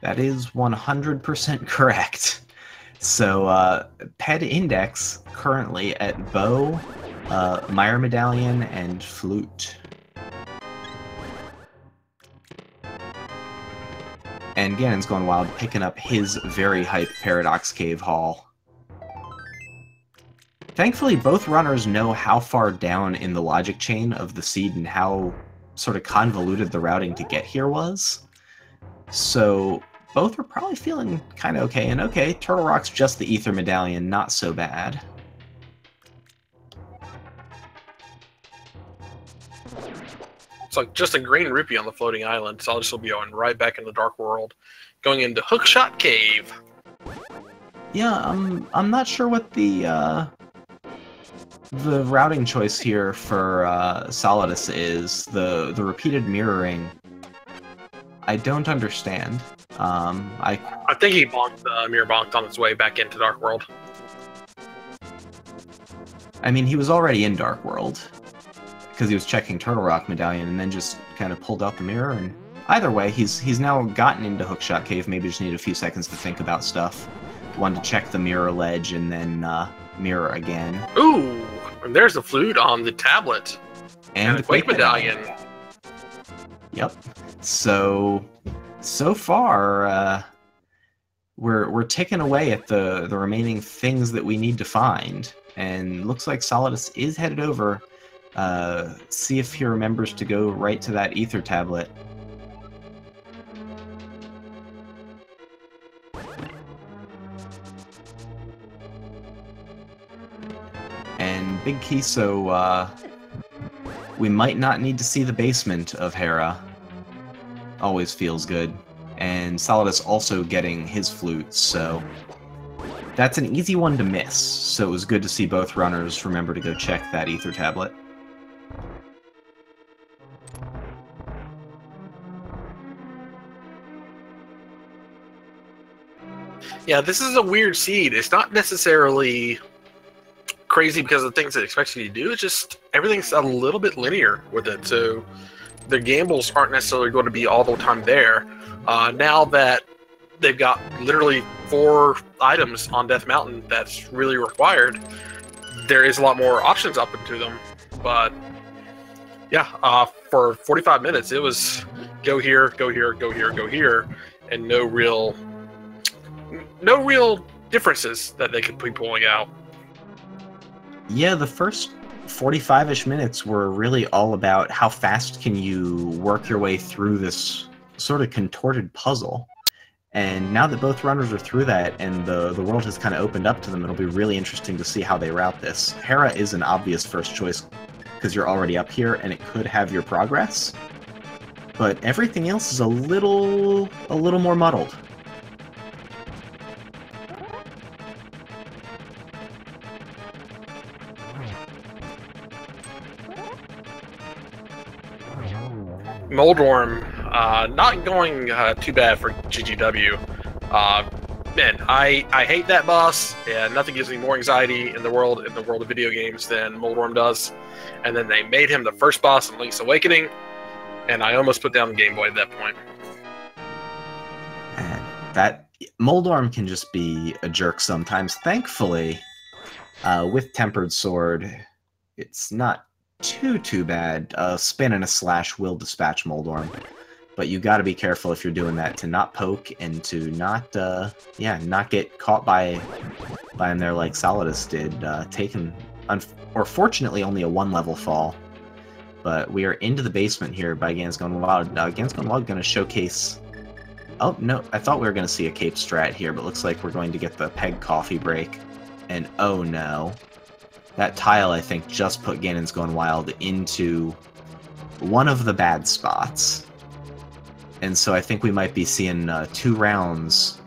That is 100% correct. So, Ped Index currently at Bow, Meyer Medallion, and Flute. And GanonsGoneWild picking up his very hype Paradox Cave haul. Thankfully, both runners know how far down in the logic chain of the seed and how sort of convoluted the routing to get here was. So both were probably feeling kind of okay. And okay, Turtle Rock's just the Ether Medallion, not so bad. It's like just a green rupee on the floating island. Solidus will be going right back in the Dark World, going into Hookshot Cave. Yeah, I'm not sure what the routing choice here for Solidus is. The repeated mirroring. I don't understand. I think he bonked mirror bonked on his way back into Dark World. I mean, he was already in Dark World because he was checking Turtle Rock Medallion and then just kind of pulled out the mirror. And either way, he's now gotten into Hookshot Cave. Maybe just need a few seconds to think about stuff. Wanted to check the mirror ledge and then mirror again. Ooh, and there's the flute on the tablet and the Quake Medallion. Yep. So far, we're ticking away at the remaining things that we need to find, and looks like Solidus is headed over. See if he remembers to go right to that ether tablet. And Big Kiso, we might not need to see the basement of Hera. Always feels good. And Solidus also getting his flute, so that's an easy one to miss. So it was good to see both runners remember to go check that ether tablet. Yeah, this is a weird seed. It's not necessarily crazy because of the things it expects you to do. It's just everything's a little bit linear with it. So the gambles aren't necessarily going to be all the time there. Now that they've got literally 4 items on Death Mountain that's really required, there is a lot more options open to them. But yeah, for 45 minutes, it was go here, go here, go here, go here, and no real differences that they could be pulling out. Yeah, the first 45-ish minutes were really all about how fast can you work your way through this sort of contorted puzzle. And now that both runners are through that and the world has kind of opened up to them, it'll be really interesting to see how they route this. Hera is an obvious first choice because you're already up here and it could have your progress. But everything else is a little more muddled. Moldworm, not going too bad for GGW. Man, I hate that boss, and nothing gives me more anxiety in the world of video games than Moldworm does. And then they made him the first boss in Link's Awakening, and I almost put down the Game Boy at that point. And that Moldworm can just be a jerk sometimes. Thankfully, with Tempered Sword, it's not too bad. Spin and a slash will dispatch Moldworm, but you got to be careful if you're doing that to not poke and to not get caught by him there like Solidus did, taking or fortunately only a 1-level fall. But we are into the basement here by GanonsGoneWild. GanonsGoneWild going to showcase. Oh no, I thought we were going to see a cape strat here, but looks like we're going to get the peg coffee break. And oh no. That tile, I think, just put GanonsGoneWild into one of the bad spots. And so I think we might be seeing 2 rounds.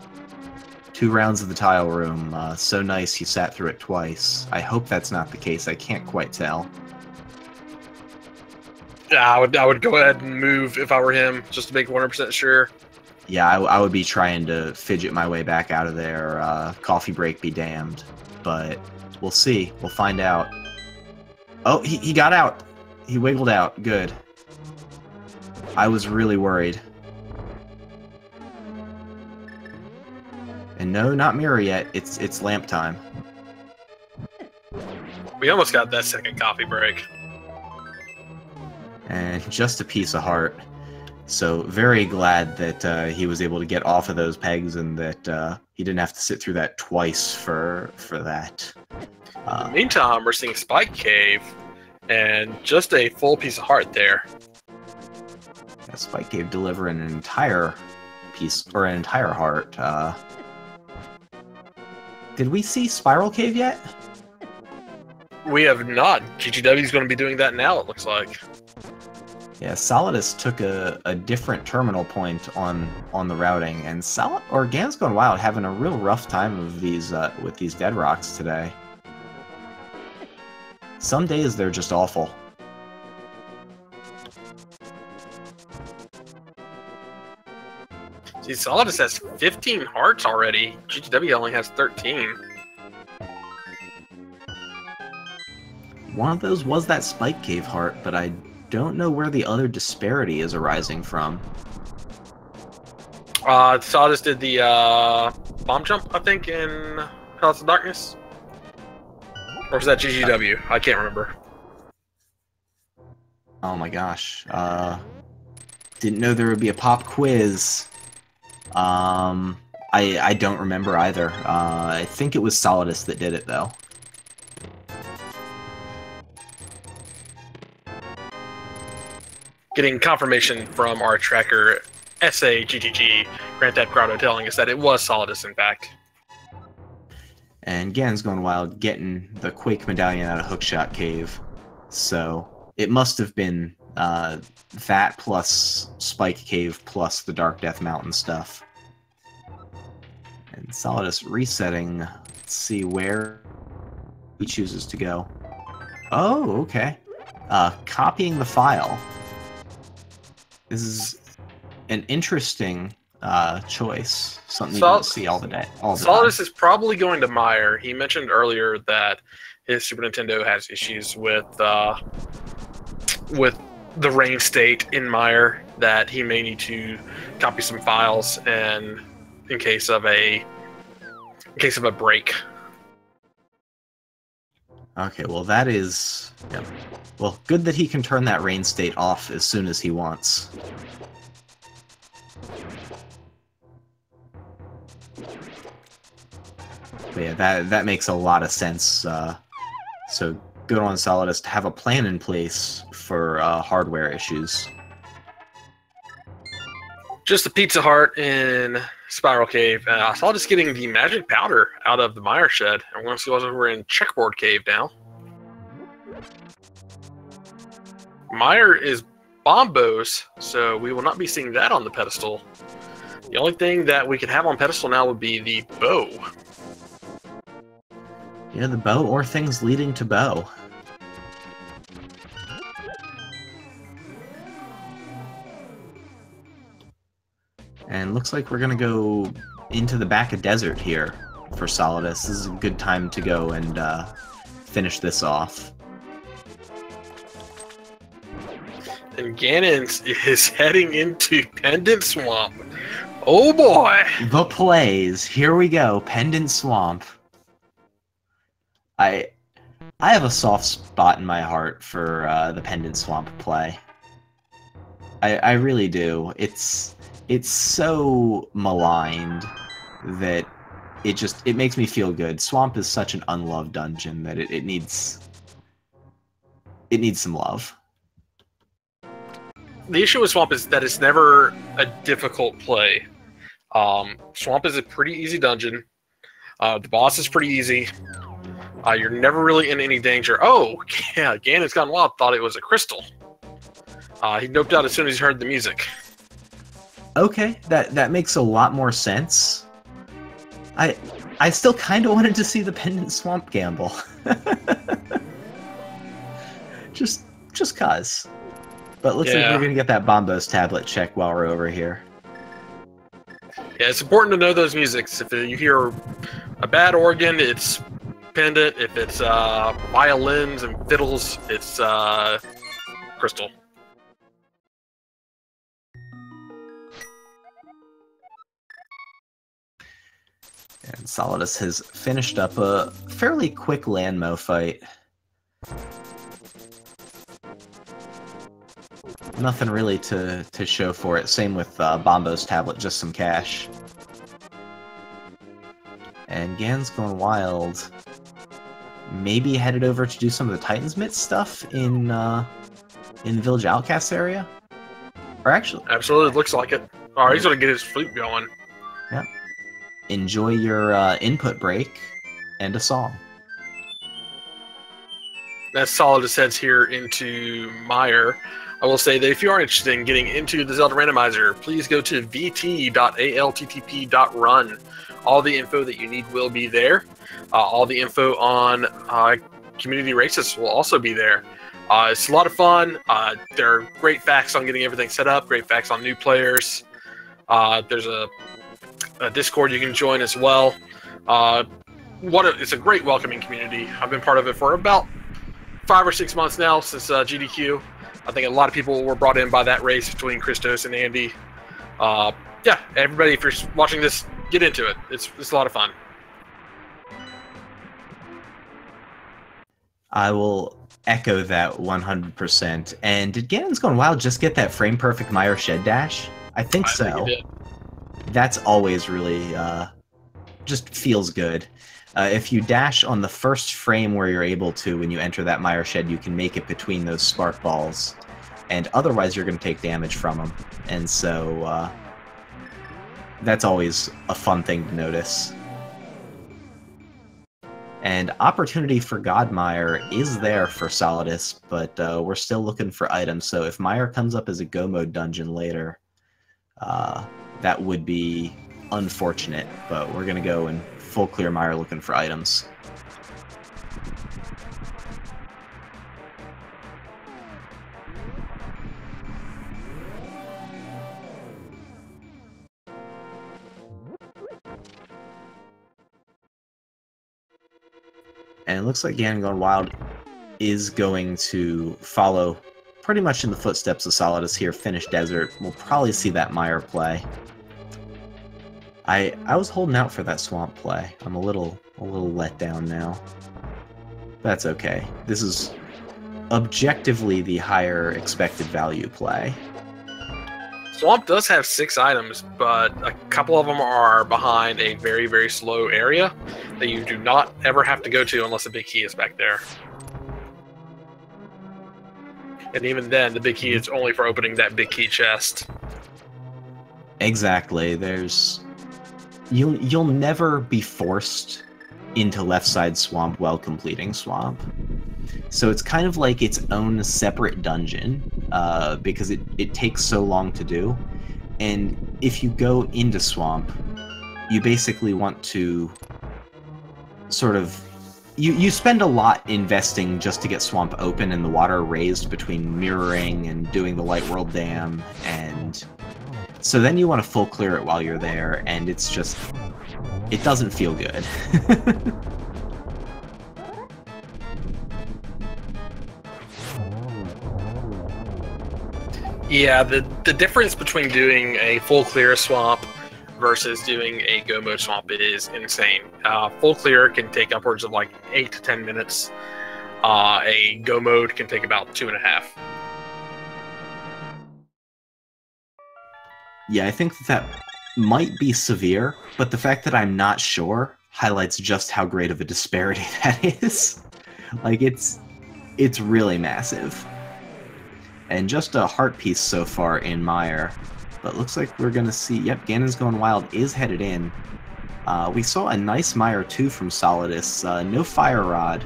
2 rounds of the tile room. So nice you sat through it twice. I hope that's not the case. I can't quite tell. Yeah, I would go ahead and move if I were him, just to make 100% sure. Yeah, I would be trying to fidget my way back out of there. Coffee break be damned. But we'll see. We'll find out. Oh, he got out. He wiggled out. Good. I was really worried. And no, not mirror yet. It's lamp time. We almost got that second coffee break. And just a piece of heart. So very glad that he was able to get off of those pegs and that he didn't have to sit through that twice for that. In the meantime, we're seeing Spike Cave and just a full piece of heart there. Yeah, Spike Cave delivering an entire piece, or an entire heart. Did we see Spiral Cave yet? We have not. GGW is going to be doing that now, it looks like. Yeah, Solidus took a different terminal point on the routing, and GanonsGoneWild having a real rough time of these with these dead rocks today. Some days they're just awful. See, Solidus has 15 hearts already. GGW only has 13. One of those was that Spike Cave heart, but I don't know where the other disparity is arising from. Solidus did the bomb jump, I think, in Palace of Darkness. Or was that GGW? I can't remember. Oh my gosh. Didn't know there would be a pop quiz. I don't remember either. I think it was Solidus that did it, though. Getting confirmation from our tracker, SAGGG, Grand Theft Grotto, telling us that it was Solidus, in fact. And GanonsGoneWild getting the Quake Medallion out of Hookshot Cave. So it must have been that plus Spike Cave plus the Dark Death Mountain stuff. And Solidus resetting. Let's see where he chooses to go. Oh, okay. Copying the file. This is an interesting choice. Something you don't see all the time. Solidus is probably going to Meyer. He mentioned earlier that his Super Nintendo has issues with the rain state in Meyer, that he may need to copy some files and in case of a break. Okay, well that is... Yeah. Well, good that he can turn that rain state off as soon as he wants. But yeah, that makes a lot of sense. So good on Solidus to have a plan in place for hardware issues. Just a Pizza Heart in Spiral Cave. Solidus getting the magic powder out of the Meyer shed. And we're going to see whether we're in Checkerboard Cave now. Meyer is Bombos, so we will not be seeing that on the pedestal. The only thing that we could have on pedestal now would be the bow. Yeah, the bow or things leading to bow. And looks like we're going to go into the back of desert here for Solidus. This is a good time to go and finish this off. And Ganons is heading into Pendant Swamp. Oh boy! The plays. Here we go. Pendant Swamp. I have a soft spot in my heart for the Pendant Swamp play. I really do. It's so maligned that it makes me feel good. Swamp is such an unloved dungeon that it needs some love. The issue with Swamp is that it's never a difficult play. Swamp is a pretty easy dungeon. The boss is pretty easy. You're never really in any danger. Oh, yeah, GanonsGoneWild thought it was a crystal. He noped out as soon as he heard the music. Okay, that makes a lot more sense. I still kind of wanted to see the Pendant Swamp gamble. just cause. But looks like we're gonna get that Bombos tablet check while we're over here. Yeah, it's important to know those musics. If you hear a bad organ, it's Pendant. If it's violins and fiddles, it's crystal. And Solidus has finished up a fairly quick Landmo fight. Nothing really to show for it. Same with Bombo's tablet, just some cash. And GanonsGoneWild maybe headed over to do some of the Titan's Myth stuff in Village Outcasts area? Or actually... Absolutely, looks like it. Oh, he's gonna get his flute going. Yeah. Enjoy your input break and a song. That's Solidus heads here into Meyer. I will say that if you are interested in getting into the Zelda Randomizer, please go to vt.alttp.run. All the info that you need will be there. All the info on community races will also be there. It's a lot of fun. There are great facts on getting everything set up, great facts on new players. There's a Discord you can join as well. It's a great welcoming community. I've been part of it for about 5 or 6 months now since GDQ. I think a lot of people were brought in by that race between Christos and Andy. Yeah, everybody, if you're watching this, get into it. It's a lot of fun. I will echo that 100%. And did GanonsGoneWild just get that frame perfect Meyer shed dash? I think so. Think it did. That's always really just feels good. If you dash on the first frame where you're able to when you enter that Meyer shed, you can make it between those spark balls. And otherwise you're going to take damage from them. And so that's always a fun thing to notice. And opportunity for God Meyer is there for Solidus, but we're still looking for items. So if Meyer comes up as a Go Mode dungeon later, that would be unfortunate, but we're going to go in full clear Meyer looking for items. And it looks like GanonsGoneWild is going to follow pretty much in the footsteps of Solidus here, finish Desert. We'll probably see that Meyer play. I was holding out for that Swamp play. I'm a little let down now. That's okay. This is objectively the higher expected value play. Swamp does have 6 items, but a couple of them are behind a very, very slow area that you do not ever have to go to unless a big key is back there. And even then, the big key is only for opening that big key chest. Exactly. You'll never be forced into left side Swamp while completing Swamp. So it's kind of like its own separate dungeon, because it takes so long to do. And if you go into Swamp, you basically want to sort of... You spend a lot investing just to get Swamp open and the water raised between mirroring and doing the Light World Dam, and so then you want to full clear it while you're there, and it's just... it doesn't feel good. Yeah, the difference between doing a full clear Swamp versus doing a Go Mode Swamp is insane. Full clear can take upwards of like 8 to 10 minutes. A Go Mode can take about 2.5. Yeah, I think that might be severe, but the fact that I'm not sure highlights just how great of a disparity that is. Like, it's really massive. And just a heart piece so far in Meyer. But looks like we're going to see... Yep, GanonsGoneWild is headed in. We saw a nice Meyer 2 from Solidus. No Fire Rod.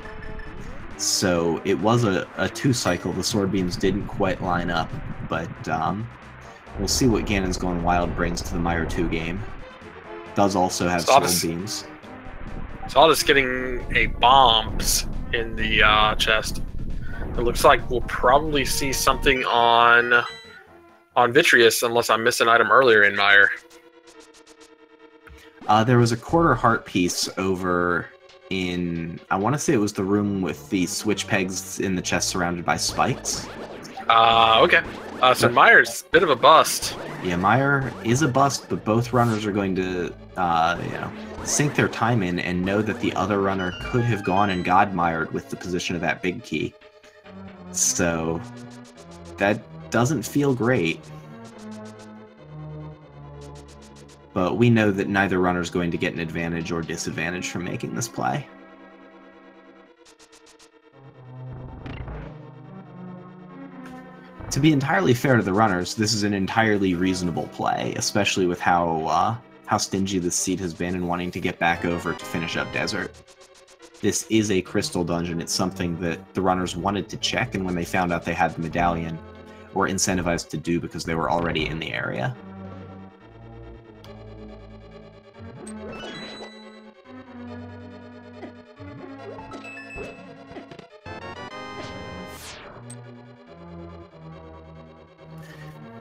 So it was a 2-cycle. The Sword Beams didn't quite line up. But we'll see what GanonsGoneWild brings to the Meyer 2 game. Does also have Sword Beams. Solidus getting a bombs in the chest. It looks like we'll probably see something on Vitreous, unless I missed an item earlier in Meyer. There was a quarter heart piece over in... I want to say it was the room with the switch pegs in the chest surrounded by spikes. Okay. So Meyer's a bit of a bust. Yeah, Meyer is a bust, but both runners are going to, sink their time in and know that the other runner could have gone and God Meyered with the position of that big key. So that doesn't feel great. But we know that neither runner is going to get an advantage or disadvantage from making this play. To be entirely fair to the runners, this is an entirely reasonable play, especially with how stingy this seed has been and wanting to get back over to finish up Desert. This is a crystal dungeon. It's something that the runners wanted to check, and when they found out they had the medallion, were incentivized to do because they were already in the area.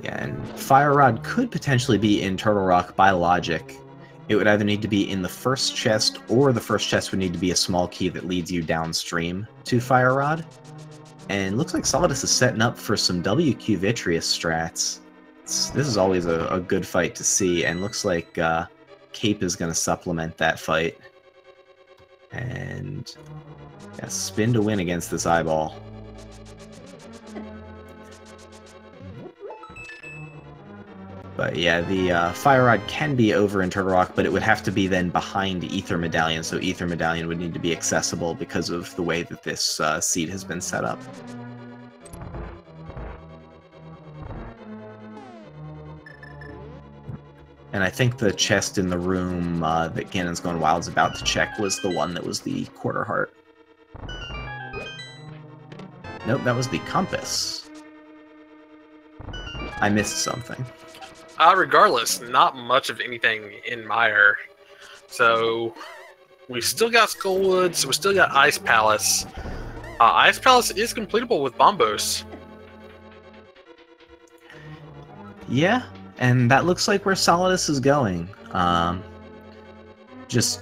Yeah, and Fire Rod could potentially be in Turtle Rock by logic. It would either need to be in the first chest, or the first chest would need to be a small key that leads you downstream to Fire Rod. And looks like Solidus is setting up for some WQ Vitreous strats. This is always a good fight to see, and looks like Cape is going to supplement that fight. And yeah, spin to win against this eyeball. But yeah, the Fire Rod can be over in Turtle Rock, but it would have to be then behind Ether Medallion, so Ether Medallion would need to be accessible because of the way that this seed has been set up. And I think the chest in the room that GanonsGoneWild is about to check was the one that was the quarter heart. Nope, that was the compass. I missed something. Regardless, not much of anything in Mire. So we've still got Skullwoods, we still got Ice Palace. Ice Palace is completable with Bombos. Yeah, and that looks like where Solidus is going. Just,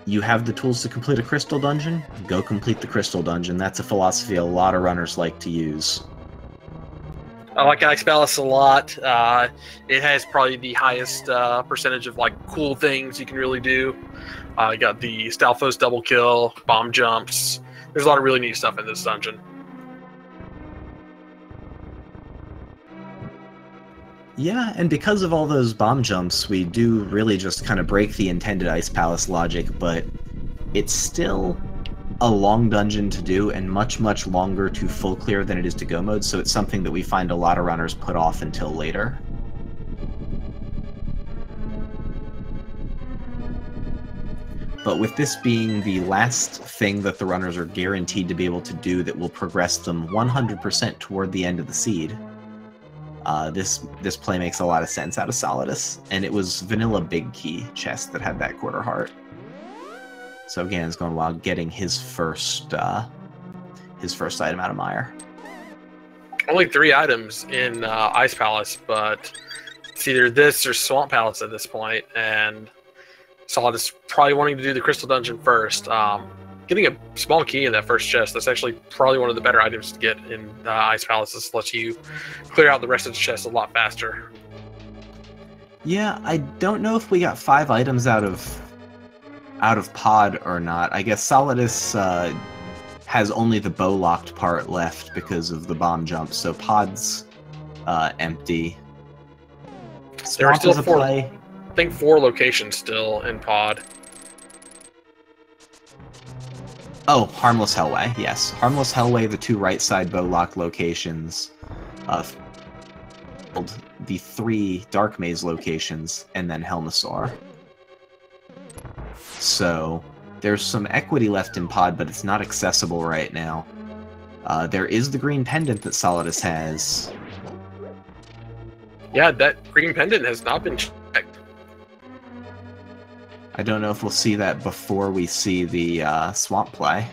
you have the tools to complete a crystal dungeon, go complete the crystal dungeon. That's a philosophy a lot of runners like to use. I like Ice Palace a lot. It has probably the highest percentage of like cool things you can really do. You got the Stalfos double kill, bomb jumps. There's a lot of really neat stuff in this dungeon. Yeah, and because of all those bomb jumps, we do really just kind of break the intended Ice Palace logic, but it's still a long dungeon to do and much, much longer to full clear than it is to go mode, so it's something that we find a lot of runners put off until later. But with this being the last thing that the runners are guaranteed to be able to do that will progress them 100% toward the end of the seed, this play makes a lot of sense out of Solidus, and it was vanilla big key chest that had that quarter heart. So GanonsGoneWild getting his first item out of Mire. Only 3 items in Ice Palace, but it's either this or Swamp Palace at this point, and Solidus probably wanting to do the Crystal Dungeon first. Getting a small key in that first chest, that's actually probably one of the better items to get in Ice Palace. This lets you clear out the rest of the chest a lot faster. Yeah, I don't know if we got 5 items out of pod or not. I guess Solidus has only the bow locked part left because of the bomb jump, so pod's empty. There are still four, I think 4 locations still in pod. Oh, Harmless Hellway, yes. Harmless Hellway, the 2 right side bow lock locations, the 3 Dark Maze locations, and then Helmasaur. So there's some equity left in pod, but it's not accessible right now. There is the green pendant that Solidus has. Yeah, that green pendant has not been checked. I don't know if we'll see that before we see the swamp play.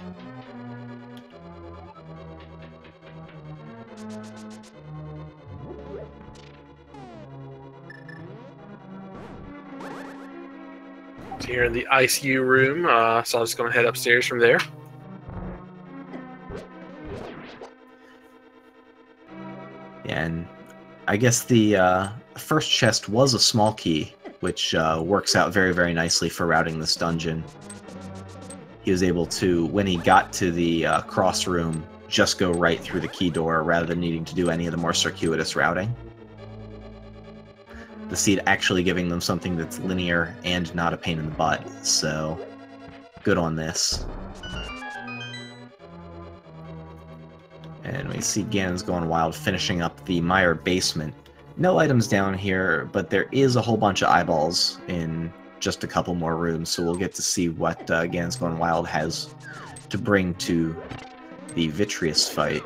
Here in the ICU room, so I'm just going to head upstairs from there. Yeah, and I guess the first chest was a small key, which works out very, very nicely for routing this dungeon. He was able to, when he got to the cross room, just go right through the key door rather than needing to do any of the more circuitous routing. The seed actually giving them something that's linear and not a pain in the butt, so good on this. And we see GanonsGoneWild finishing up the Meyer basement. No items down here, but there is a whole bunch of eyeballs in just a couple more rooms, so we'll get to see what GanonsGoneWild has to bring to the Vitreous fight.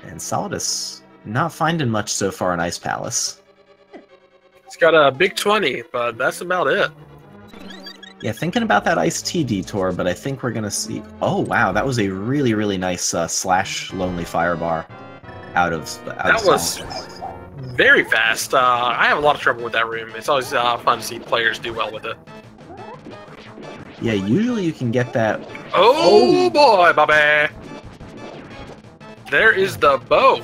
And Solidus not finding much so far in Ice Palace. It's got a big 20, but that's about it. Yeah, thinking about that Ice Tea detour, but I think we're gonna see... Oh, wow, that was a really, really nice slash Lonely Firebar out of that was very fast. I have a lot of trouble with that room. It's always fun to see players do well with it. Yeah, usually you can get that... Oh boy, Bobby! There is the bow.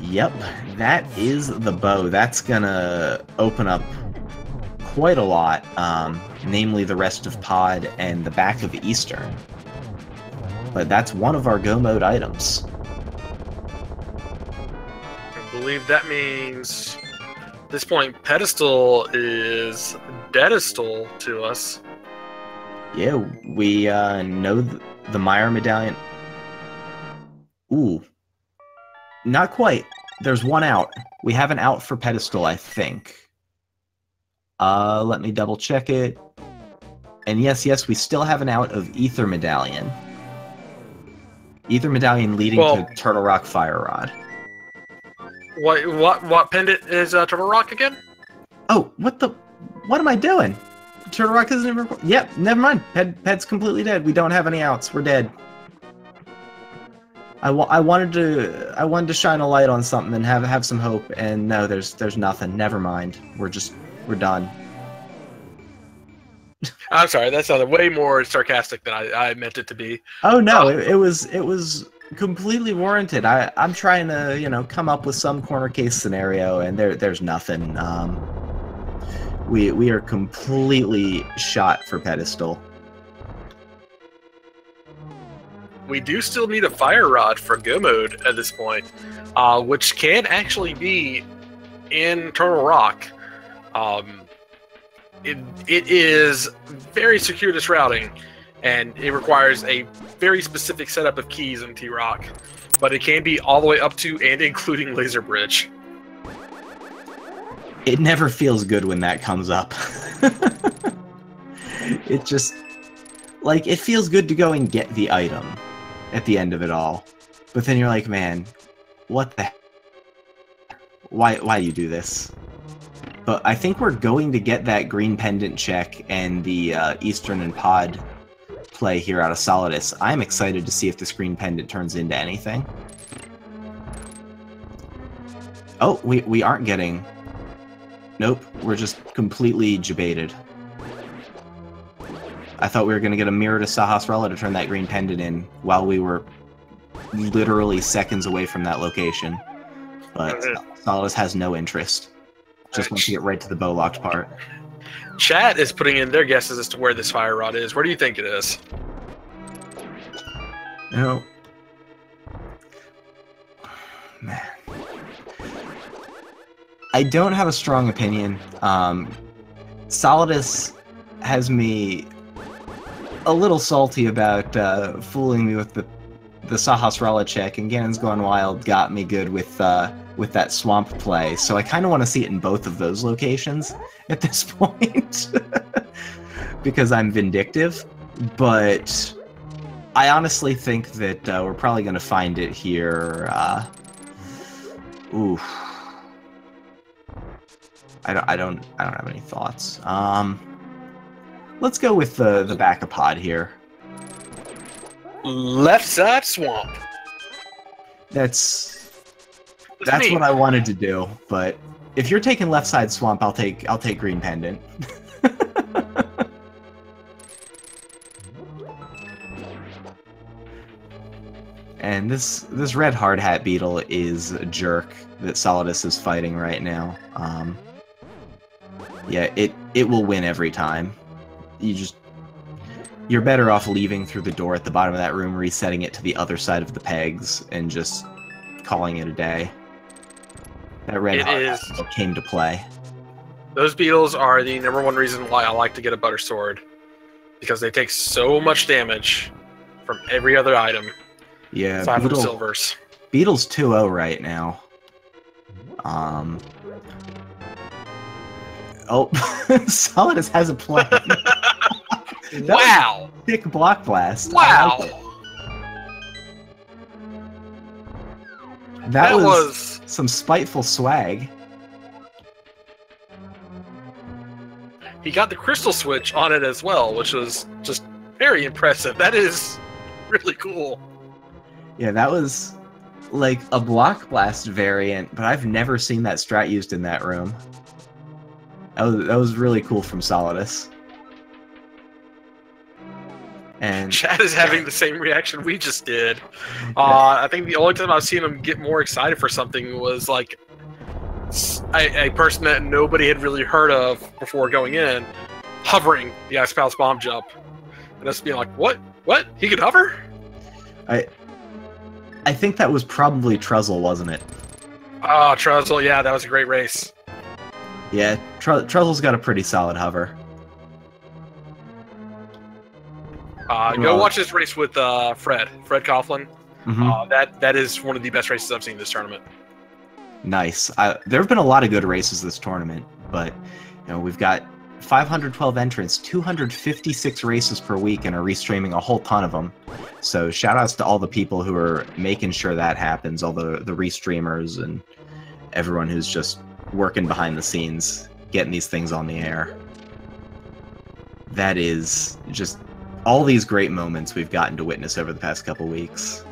Yep, that is the bow. That's gonna open up quite a lot, namely the rest of Pod and the back of Eastern. But that's one of our Go Mode items. I believe that means at this point Pedestal is Dedestal to us. Yeah, we know the Meyer medallion. Ooh. Not quite. There's one out. We have an out for Pedestal, I think. Let me double check it. And yes, we still have an out of Ether Medallion. Ether Medallion leading to Turtle Rock Fire Rod. What pendant is Turtle Rock again? Oh, what am I doing? Turtle Rock isn't even... Yep, never mind. Ped's completely dead. We don't have any outs. We're dead. I wanted to shine a light on something and have some hope, and no, there's nothing. Never mind. We're done. I'm sorry, that sounded way more sarcastic than I meant it to be. Oh no, it was completely warranted. I'm trying to come up with some corner case scenario, and there's nothing. We are completely shot for Pedestal. We do still need a Fire Rod for Go Mode at this point, which can actually be in Turtle Rock. It is very circuitous routing, and it requires a very specific setup of keys in T-Rock, but it can be all the way up to and including Laser Bridge. It never feels good when that comes up. It just... Like, it feels good to go and get the item at the end of it all. But then you're like, man, what the... Why do you do this? But I think we're going to get that green pendant check and the Eastern and Pod play here out of Solidus. I'm excited to see if this green pendant turns into anything. Oh, we aren't getting... Nope, we're just completely debated. I thought we were going to get a mirror to Sahasrara to turn that green pendant in while we were literally seconds away from that location. But Solidus has no interest. Just wants to get right to the bow locked part. Chat is putting in their guesses as to where this Fire Rod is. Where do you think it is? No. Man. I don't have a strong opinion. Solidus has me a little salty about fooling me with the Sahasrara check, and GanonsGoneWild got me good with that swamp play, so I kind of want to see it in both of those locations at this point, because I'm vindictive, but I honestly think that we're probably going to find it here. Ooh. I don't have any thoughts. Let's go with the back of Pod here. Left side swamp. That's what I wanted to do, but if you're taking left side swamp, I'll take green pendant. And this red hard hat beetle is a jerk that Solidus is fighting right now. Yeah, it will win every time. You you're better off leaving through the door at the bottom of that room, resetting it to the other side of the pegs, and just calling it a day. That red hot came to play. Those beetles are the #1 reason why I like to get a butter sword, because they take so much damage from every other item. Yeah, aside from silvers. Beetle's 2-0 right now. Oh, Solidus has a plan. Wow! Thick block blast. Wow! That was some spiteful swag. He got the crystal switch on it as well, which was just very impressive. That is really cool. Yeah, that was like a block blast variant, but I've never seen that strat used in that room. That was really cool from Solidus. And Chad is having the same reaction we just did. I think the only time I've seen him get more excited for something was like a person that nobody had really heard of before going in, hovering the Ice Palace bomb jump. And us being like, what? What? He could hover? I think that was probably Truzzle, wasn't it? Oh, Truzzle, yeah, that was a great race. Yeah, Truzzle's got a pretty solid hover. Go watch this race with Fred Coughlin. Mm-hmm. That is one of the best races I've seen this tournament. Nice. There have been a lot of good races this tournament, but we've got 512 entrants, 256 races per week, and are restreaming a whole ton of them. So shout-outs to all the people who are making sure that happens, all the restreamers and everyone who's just working behind the scenes, getting these things on the air. That is just all these great moments we've gotten to witness over the past couple weeks.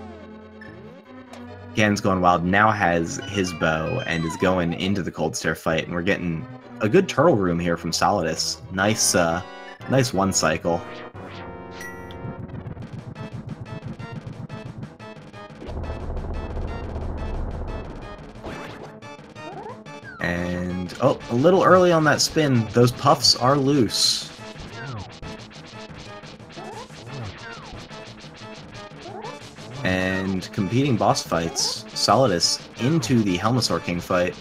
GanonsGoneWild now has his bow and is going into the Cold Stare fight, and we're getting a good turtle room here from Solidus. Nice one cycle. And, oh, a little early on that spin. Those puffs are loose. And competing boss fights, Solidus into the Helmasaur King fight.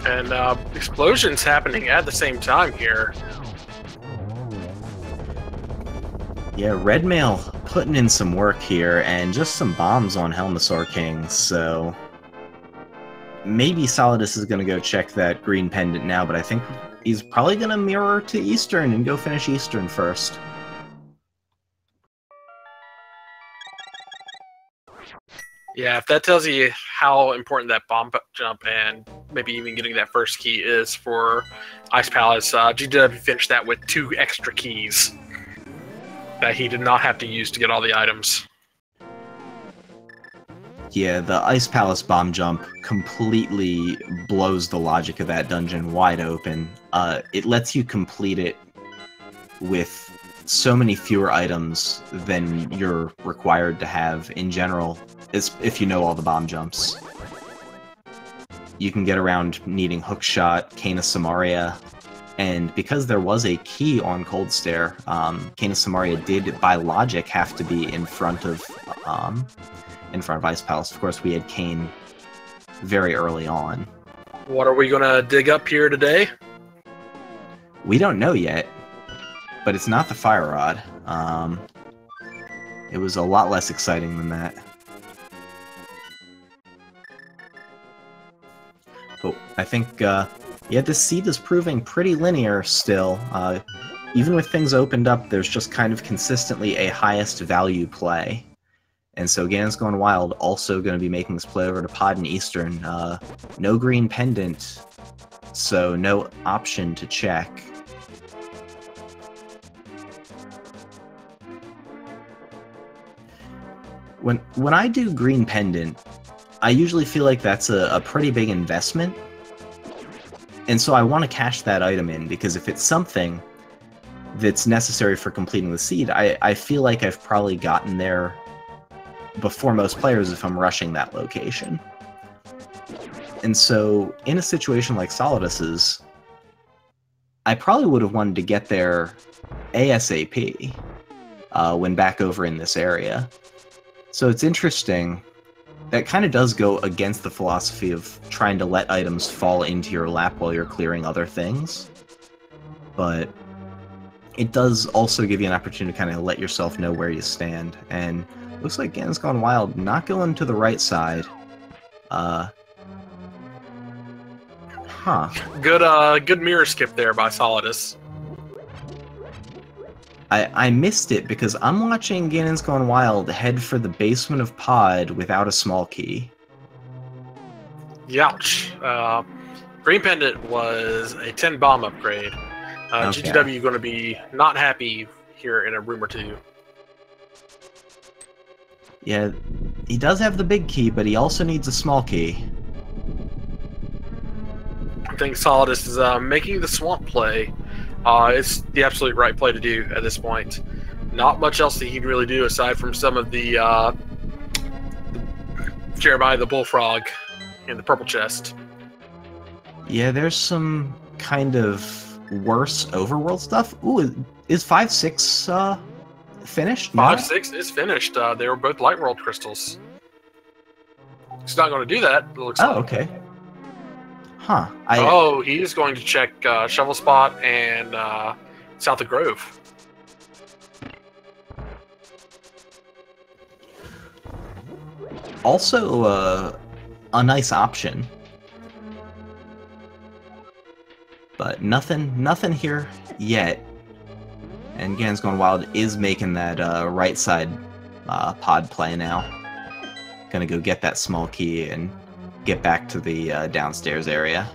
And explosions happening at the same time here. Yeah, Red Mail putting in some work here, and just some bombs on Helmasaur King, so maybe Solidus is going to go check that green pendant now, but I think he's probably going to mirror to Eastern and go finish Eastern first. Yeah, if that tells you how important that bomb jump and maybe even getting that first key is for Ice Palace, GW finished that with 2 extra keys that he did not have to use to get all the items. Yeah, the Ice Palace bomb jump completely blows the logic of that dungeon wide open. It lets you complete it with so many fewer items than you're required to have in general, if you know all the bomb jumps. You can get around needing Hookshot, Canis Samaria, and because there was a key on Cold Stare, Canis Samaria did, by logic, have to be in front of Ice Palace. Of course, we had Kane very early on. What are we gonna dig up here today? We don't know yet, but it's not the Fire Rod. It was a lot less exciting than that. But I think, yeah, this seed is proving pretty linear still. Even with things opened up, there's just kind of consistently a highest value play. And so GanonsGoneWild also going to be making this play over to Pod and Eastern. No green pendant, so no option to check. When I do green pendant, I usually feel like that's a pretty big investment. And so I want to cash that item in, because if it's something that's necessary for completing the seed, I feel like I've probably gotten there before most players if I'm rushing that location. And so, in a situation like Solidus's, I probably would have wanted to get there ASAP when back over in this area. So it's interesting. That kind of does go against the philosophy of trying to let items fall into your lap while you're clearing other things. But it does also give you an opportunity to kind of let yourself know where you stand. And looks like GanonsGoneWild not going to the right side. Good mirror skip there by Solidus. I missed it because I'm watching GanonsGoneWild head for the basement of Pod without a small key. Youch. Green Pendant was a 10 bomb upgrade. Okay. GGW going to be not happy here in a room or two. Yeah, he does have the big key, but he also needs a small key. I think Solidus is making the swamp play. It's the absolute right play to do at this point. Not much else that he can really do aside from some of the Jeremiah the Bullfrog in the purple chest. Yeah, there's some kind of worse overworld stuff. Ooh, is 5-6 finished? 5-6 is finished. They were both light world crystals. He's not going to do that. It looks like. Okay. Huh. He's going to check Shovel Spot and South of Grove. Also, a nice option. But nothing here yet. And GanonsGoneWild is making that right side pod play now. Gonna go get that small key and get back to the downstairs area.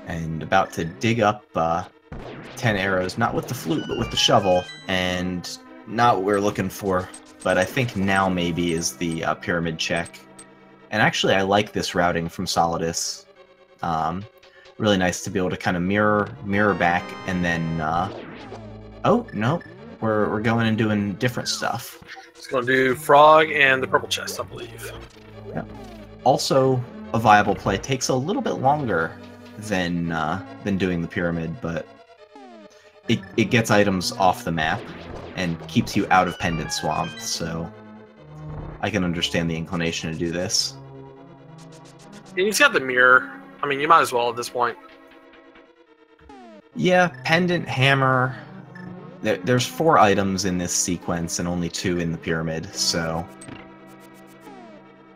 And about to dig up 10 arrows, not with the flute, but with the shovel, and not what we're looking for, but I think now maybe is the pyramid check. And actually, I like this routing from Solidus. Really nice to be able to kind of mirror back, and then oh, no. We're going and doing different stuff. It's going to do Frog and the purple chest, I believe. Yeah. Also, a viable play. Takes a little bit longer than doing the pyramid, but it gets items off the map and keeps you out of Pendant Swamp, so I can understand the inclination to do this. And he's got the mirror. I mean, you might as well at this point. Yeah, Pendant, Hammer. There's 4 items in this sequence and only 2 in the pyramid, so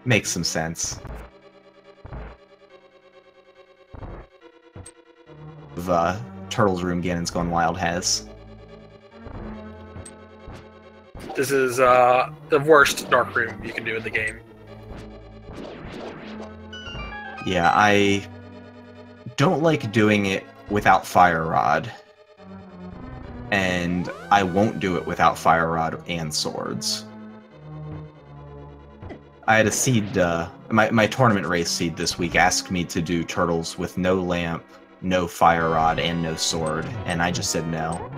makes some sense. Turtle's Room GanonsGoneWild has. This is the worst dark room you can do in the game. Yeah, I don't like doing it without Fire Rod. And I won't do it without Fire Rod and swords. I had a seed, my tournament race seed this week asked me to do turtles with no lamp, no Fire Rod, and no sword, and I just said no.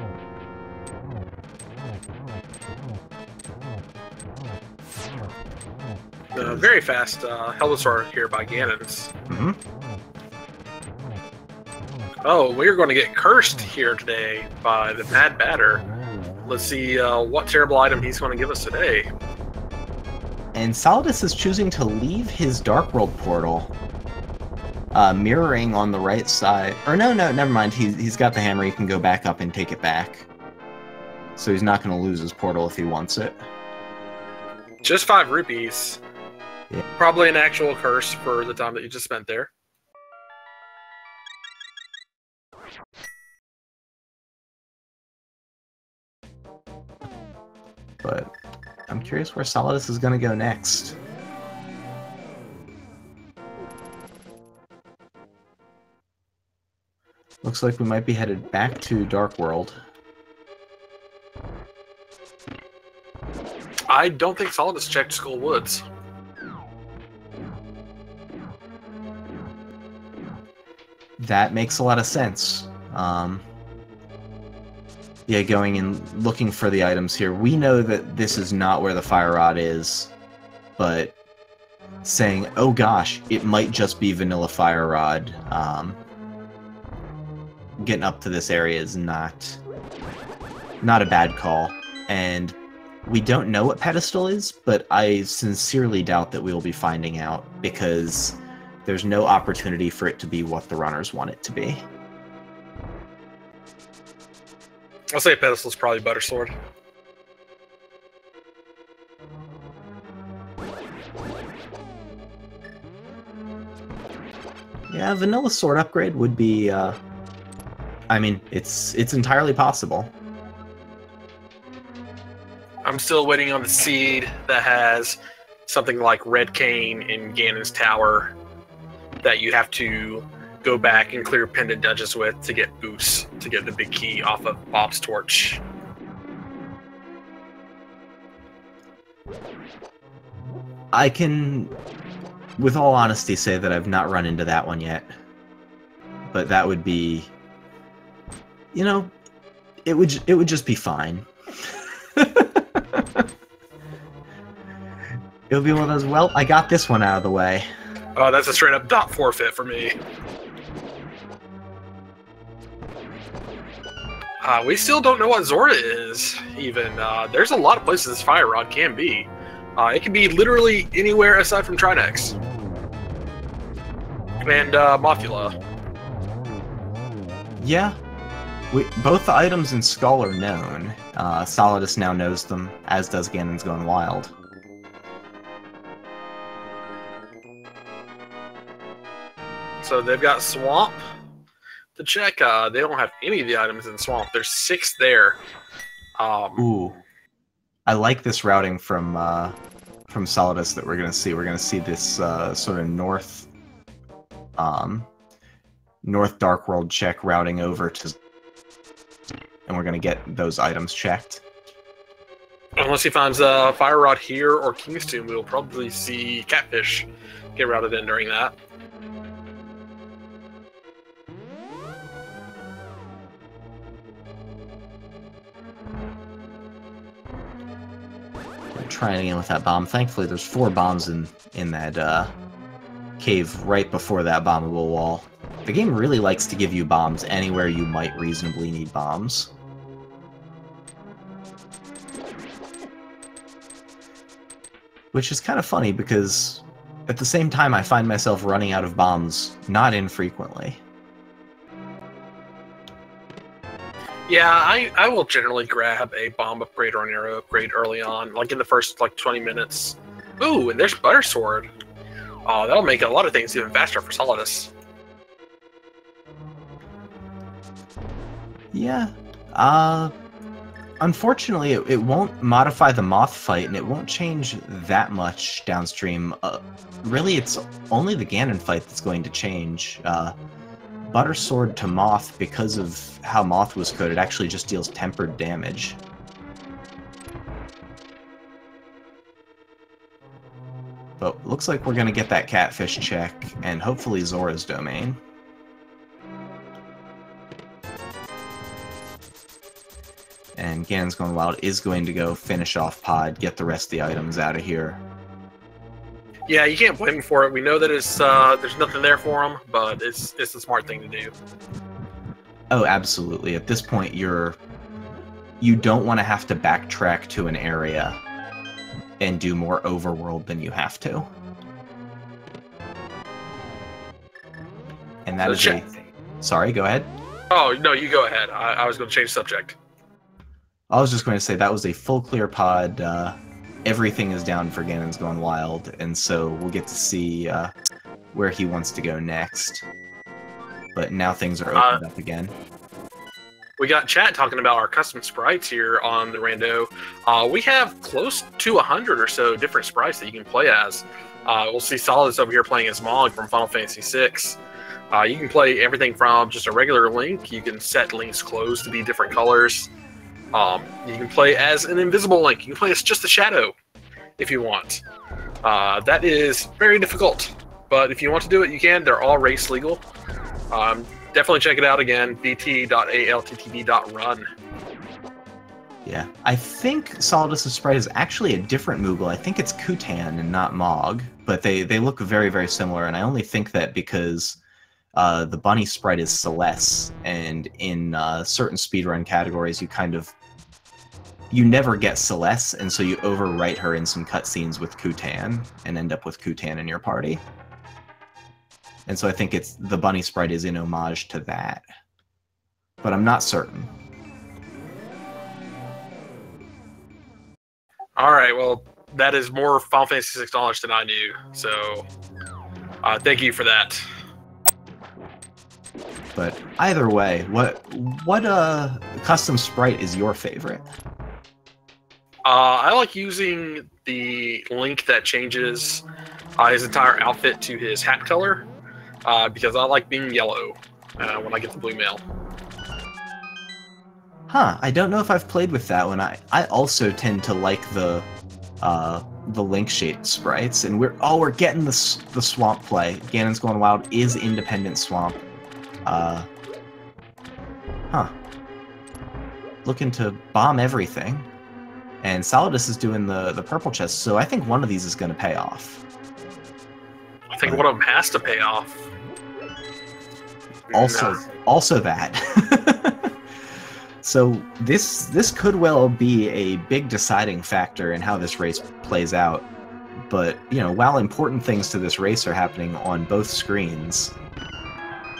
Very fast Helvesaur here by Ganons. Mm-hmm. Oh, we're going to get cursed here today by the Mad Batter. Let's see what terrible item he's going to give us today. And Solidus is choosing to leave his Dark World portal, mirroring on the right side. Or no, never mind. He's got the hammer. He can go back up and take it back. So he's not going to lose his portal if he wants it. Just 5 rupees. Yeah. Probably an actual curse for the time that you just spent there. But I'm curious where Solidus is going to go next. Looks like we might be headed back to Dark World. I don't think Solidus checked Skull Woods. That makes a lot of sense. Yeah, going and looking for the items here. We know that this is not where the fire rod is, but saying, oh gosh, it might just be vanilla fire rod, getting up to this area is not a bad call. And we don't know what pedestal is, but I sincerely doubt that we will be finding out, because there's no opportunity for it to be what the runners want it to be. I'll say pedestal's probably Buttersword. Yeah, vanilla sword upgrade would be, I mean, it's entirely possible. I'm still waiting on the seed that has something like Red Cane in Ganon's Tower that you have to go back and clear pendant dungeons with to get boosts, to get the big key off of Bob's torch. I can, with all honesty, say that I've not run into that one yet. But that would be, you know, it would just be fine. It would be one of those, well, I got this one out of the way. Oh, that's a straight up dot forfeit for me. We still don't know what Zora is, even. There's a lot of places this fire rod can be. It can be literally anywhere aside from Trinex. And Mothula. Yeah. Both the items in Skull are known. Solidus now knows them, as does GanonsGoneWild. So they've got Swamp to check. They don't have any of the items in Swamp. There's 6 there. Ooh. I like this routing from Solidus that we're going to see. We're going to see this sort of north Dark World check routing over to... And we're going to get those items checked. Unless he finds a Fire Rod here or King's Tomb, we'll probably see Catfish get routed in during that. Trying again with that bomb. Thankfully, there's 4 bombs in that cave right before that bombable wall. The game really likes to give you bombs anywhere you might reasonably need bombs. Which is kind of funny, because at the same time I find myself running out of bombs not infrequently. Yeah, I will generally grab a bomb upgrade or an arrow upgrade early on, like in the first 20 minutes. Ooh, and there's Buttersword. Oh, that'll make a lot of things even faster for Solidus. Yeah. Unfortunately, it won't modify the Moth fight, and it won't change that much downstream. Really, it's only the Ganon fight that's going to change. Buttersword to Moth, because of how Moth was coded, actually just deals tempered damage. But looks like we're going to get that Catfish check, and hopefully Zora's domain. And GanonsGoneWild is going to go finish off Pod, get the rest of the items out of here. Yeah, you can't blame him for it. We know that it's there's nothing there for him, but it's the smart thing to do. Oh, absolutely. At this point, you don't want to have to backtrack to an area and do more overworld than you have to. And that is a... Sorry, go ahead. Oh, no, you go ahead. I was going to change subject. I was just going to say that was a full clear pod. Everything is down for GanonsGoneWild, and so we'll get to see where he wants to go next. But now things are opened up again. We got chat talking about our custom sprites here on the Rando. We have close to 100 or so different sprites that you can play as. We'll see Solidus over here playing as Mog from Final Fantasy VI. You can play everything from just a regular Link. You can set Link's clothes to be different colors. You can play as an invisible Link. You can play as just a shadow if you want. That is very difficult, but if you want to do it, you can. They're all race legal. definitely check it out again. bt.alttp.run. Yeah, I think Solidus' sprite is actually a different Moogle. I think it's Kutan and not Mog, but they look very, very similar, and I only think that because the bunny sprite is Celeste, and in certain speedrun categories you never get Celeste, and so you overwrite her in some cutscenes with Kutan, and end up with Kutan in your party. And so I think the bunny sprite is in homage to that. But I'm not certain. Alright, well, that is more Final Fantasy VI knowledge than I knew, so thank you for that. But either way, what custom sprite is your favorite? I like using the Link that changes his entire outfit to his hat color, because I like being yellow when I get the blue mail. Huh, I don't know if I've played with that one. I also tend to like the Link-shaped sprites, and we're getting the swamp play. Ganon's Gone Wild is independent swamp. Looking to bomb everything. And Solidus is doing the purple chest, so I think one of these is going to pay off. I think one of them has to pay off. Also that. So this could well be a big deciding factor in how this race plays out. But, you know, while important things to this race are happening on both screens,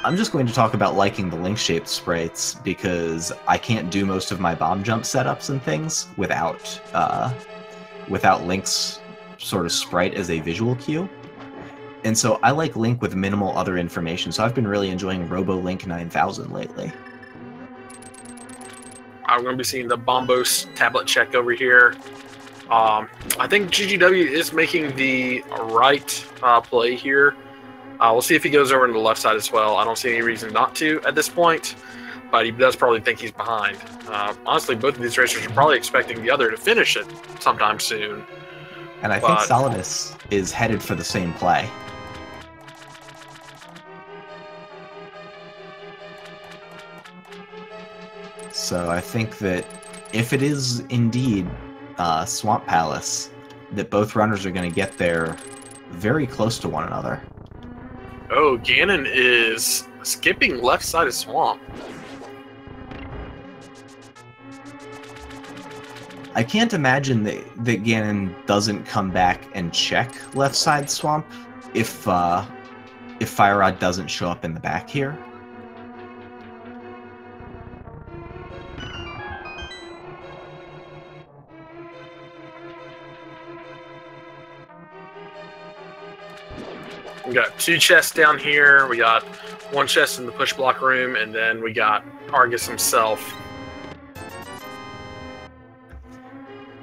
I'm just going to talk about liking the Link-shaped sprites because I can't do most of my bomb jump setups and things without Link's sort of sprite as a visual cue. And so I like Link with minimal other information, so I've been really enjoying RoboLink 9000 lately. I'm going to be seeing the Bombos tablet check over here. I think GGW is making the right play here. We'll see if he goes over to the left side as well. I don't see any reason not to at this point, but he does probably think he's behind. Honestly, both of these racers are probably expecting the other to finish it sometime soon. And I think Solidus is headed for the same play. So I think that if it is indeed Swamp Palace, that both runners are going to get there very close to one another. Oh, Ganon is skipping left side of Swamp. I can't imagine that Ganon doesn't come back and check left side Swamp if Fire Rod doesn't show up in the back here. We got two chests down here. We got one chest in the push block room, and then we got Argus himself.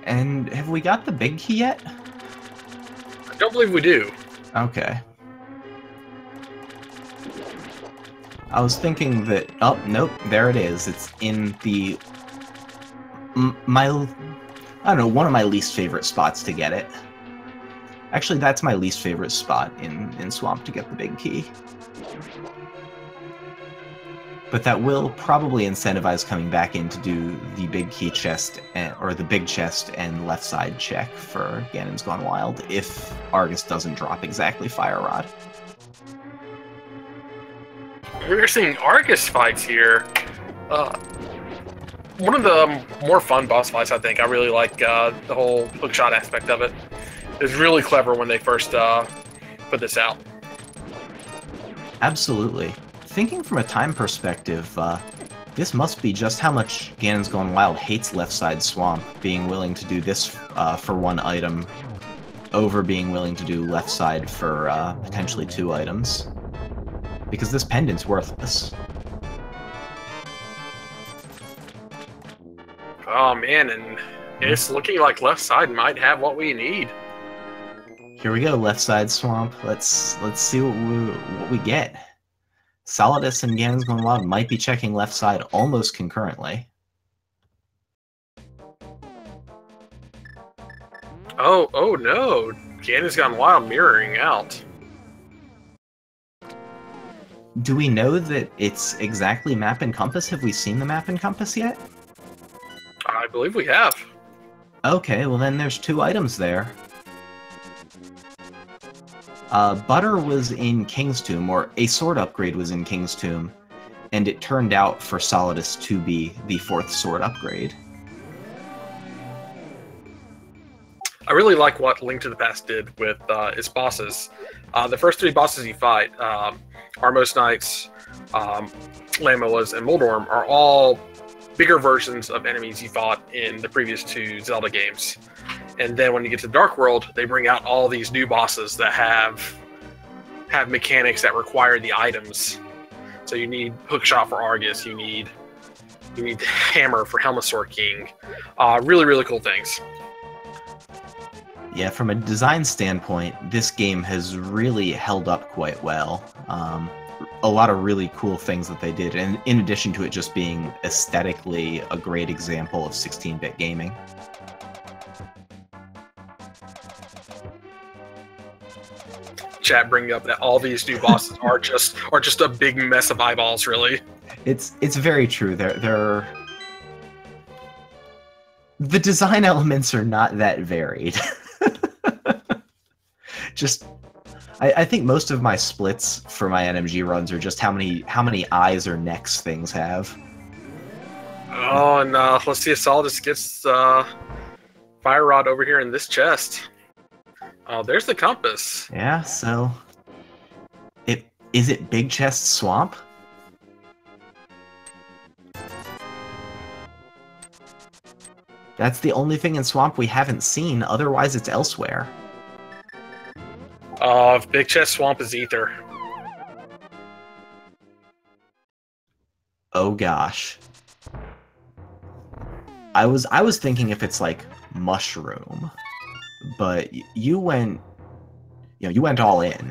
And have we got the big key yet? I don't believe we do. Okay. I was thinking that... Oh, nope, there it is. It's in the... I don't know, one of my least favorite spots to get it. Actually, that's my least favorite spot in Swamp to get the big key. But that will probably incentivize coming back in to do the big key chest, or the big chest and left side check for Ganon's Gone Wild if Argus doesn't drop exactly Fire Rod. We're seeing Argus fights here. One of the more fun boss fights, I think. I really like the whole hookshot aspect of it. It was really clever when they first put this out. Absolutely. Thinking from a time perspective, this must be just how much Ganon's Gone Wild hates left side Swamp, being willing to do this for one item over being willing to do left side for potentially 2 items. Because this pendant's worthless. Oh man, and it's looking like left side might have what we need. Here we go, left side Swamp. Let's see what we get. Solidus and Ganon's Gone Wild might be checking left side almost concurrently. Oh no! Ganon's Gone Wild mirroring out. Do we know that it's exactly map and compass? Have we seen the map and compass yet? I believe we have. Okay, well then there's 2 items there. Butter was in King's Tomb, or a sword upgrade was in King's Tomb, and it turned out for Solidus to be the 4th sword upgrade. I really like what Link to the Past did with its bosses. The first 3 bosses you fight, Armos Knights, Lamoas, and Moldorm, are all bigger versions of enemies you fought in the previous 2 Zelda games. And then when you get to Dark World, they bring out all these new bosses that have mechanics that require the items. So you need Hookshot for Argus, you need Hammer for Helmasaur King. Really, really cool things. Yeah, from a design standpoint, this game has really held up quite well. A lot of really cool things that they did, and in addition to it just being aesthetically a great example of 16-bit gaming. Chat bringing up that all these new bosses are just a big mess of eyeballs, really. It's very true. The design elements are not that varied. I think most of my splits for my NMG runs are just how many eyes or necks things have. Oh, and let's see if Solidus gets Fire Rod over here in this chest. Oh, there's the compass. Yeah, so is it Big Chest Swamp? That's the only thing in Swamp we haven't seen, otherwise it's elsewhere. Big Chest Swamp is Ether. Oh gosh. I was thinking if it's like Mushroom, but you went all in.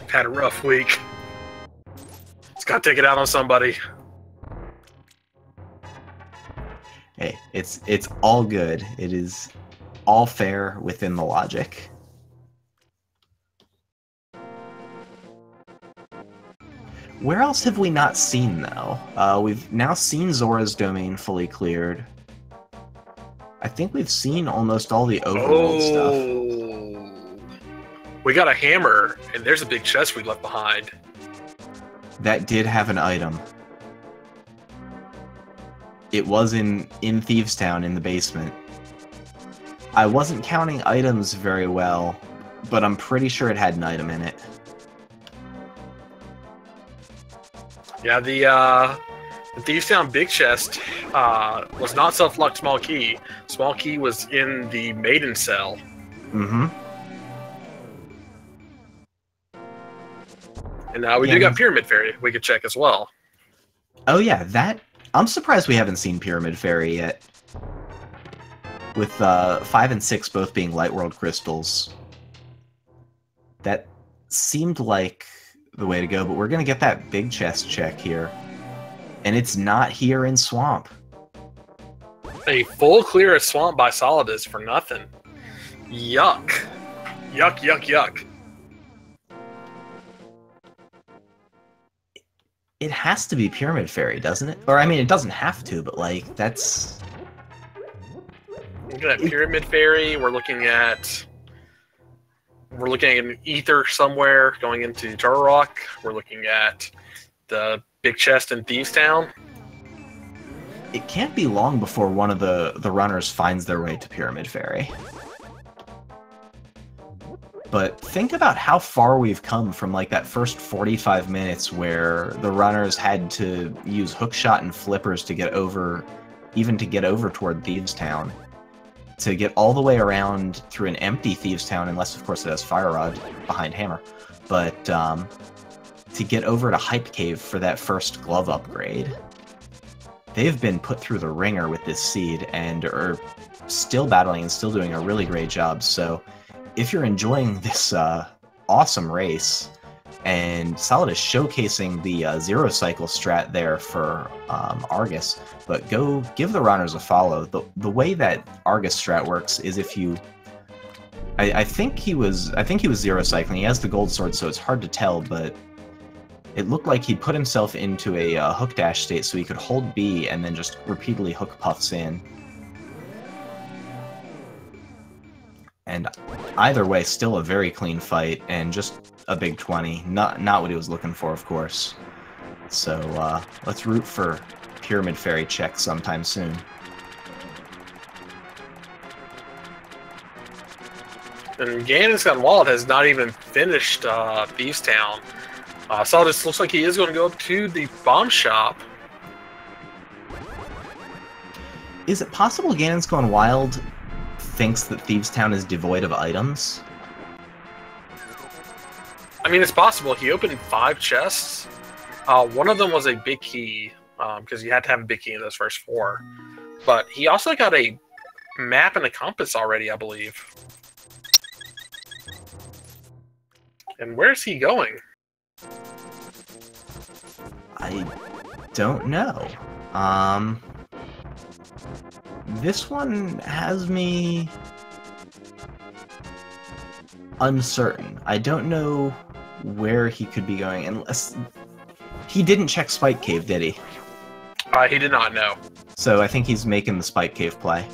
Had a rough week. It's got to take it out on somebody. Hey, it's all good. It is all fair within the logic. Where else have we not seen, though? We've now seen Zora's domain fully cleared. I think we've seen almost all the overworld stuff. We got a hammer, and there's a big chest we left behind. That did have an item. It was in Thieves Town in the basement. I wasn't counting items very well, but I'm pretty sure it had an item in it. Yeah, the Thieves Town big chest was not self-locked small key. Small key was in the maiden cell. Mm-hmm. And now we do got Pyramid Fairy we could check as well. Oh yeah, I'm surprised we haven't seen Pyramid Fairy yet. With 5 and 6 both being Light World crystals. That seemed like the way to go, but we're going to get that big chest check here. And it's not here in Swamp. A full clear of Swamp by Solidus for nothing. Yuck. Yuck, yuck, yuck. It has to be Pyramid Fairy, doesn't it? Or, I mean, it doesn't have to, but, like, that's... Looking at Pyramid Fairy, we're looking at an Ether somewhere going into Turtle Rock. We're looking at the big chest in Thieves Town. It can't be long before one of the runners finds their way to Pyramid Fairy. But think about how far we've come from like that first 45 minutes where the runners had to use hookshot and flippers to get over, even to get over toward Thieves Town. To get all the way around through an empty Thieves Town, unless of course it has Fire Rod behind Hammer. But to get over to Hype Cave for that first glove upgrade. They've been put through the ringer with this seed and are still battling and still doing a really great job. So if you're enjoying this awesome race, and Solidus showcasing the Zero Cycle strat there for Argus, but go give the runners a follow. The way that Argus strat works is if you... I think he was zero cycling. He has the gold sword, so it's hard to tell, but it looked like he put himself into a hook dash state so he could hold B and then just repeatedly hook puffs in. And either way, still a very clean fight and just a big 20. Not what he was looking for, of course. So let's root for Pyramid Fairy check sometime soon. And GanonsGoneWild has not even finished Thieves Town. Solidus looks like he is going to go to the bomb shop. Is it possible GanonsGoneWild thinks that Thieves Town is devoid of items? I mean, it's possible. He opened 5 chests. One of them was a big key, because you had to have a big key in those first 4. But he also got a map and a compass already, I believe. And where's he going? I don't know. This one has me uncertain. I don't know where he could be going, unless he didn't check Spike Cave, did he? He did not know. So I think he's making the Spike Cave play.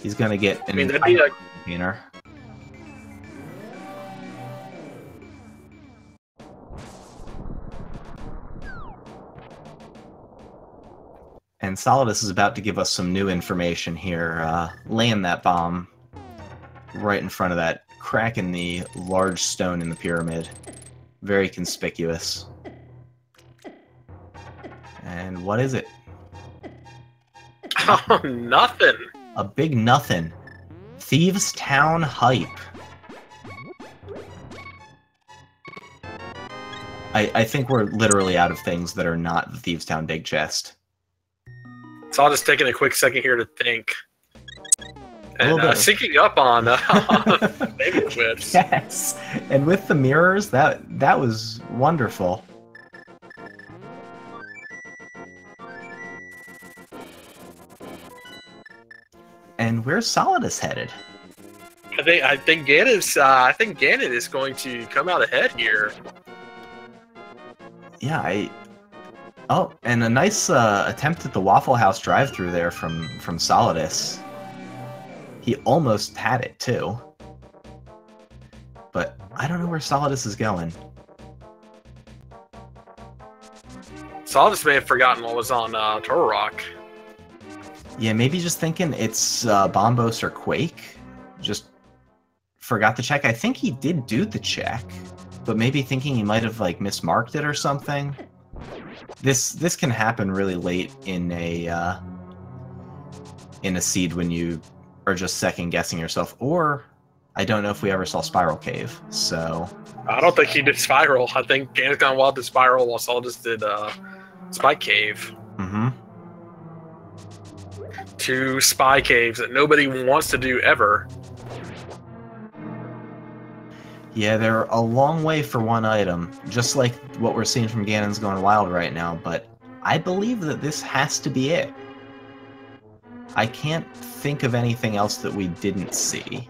He's gonna get an that'd be a container. And Solidus is about to give us some new information here, laying that bomb right in front of that crack in the large stone in the pyramid. Very conspicuous. And what is it? Oh, nothing. A big nothing. Thieves Town hype. I think we're literally out of things that are not the Thieves Town big chest. So I'll just taking a quick second here to think. And syncing up on baby clips. Yes, and with the mirrors, that was wonderful. And where's Solidus headed? I think Ganon is going to come out ahead here. Yeah, oh, and a nice attempt at the Waffle House drive-thru there from Solidus. He almost had it too, but I don't know where Solidus is going. Solidus may have forgotten what was on Turtle Rock. Yeah, maybe just thinking it's Bombos or Quake. Just forgot to check. I think he did do the check, but maybe thinking he might have like mismarked it or something. This can happen really late in a seed when you are just second guessing yourself, or I don't know if we ever saw Spiral Cave. So I don't think he did Spiral. I think GanonsGoneWild did Spiral while Solidus did Spike Cave. Mm-hmm. 2 spy caves that nobody wants to do ever. Yeah, they're a long way for one item, just like what we're seeing from GanonsGoneWild right now, but I believe that this has to be it. I can't think of anything else that we didn't see.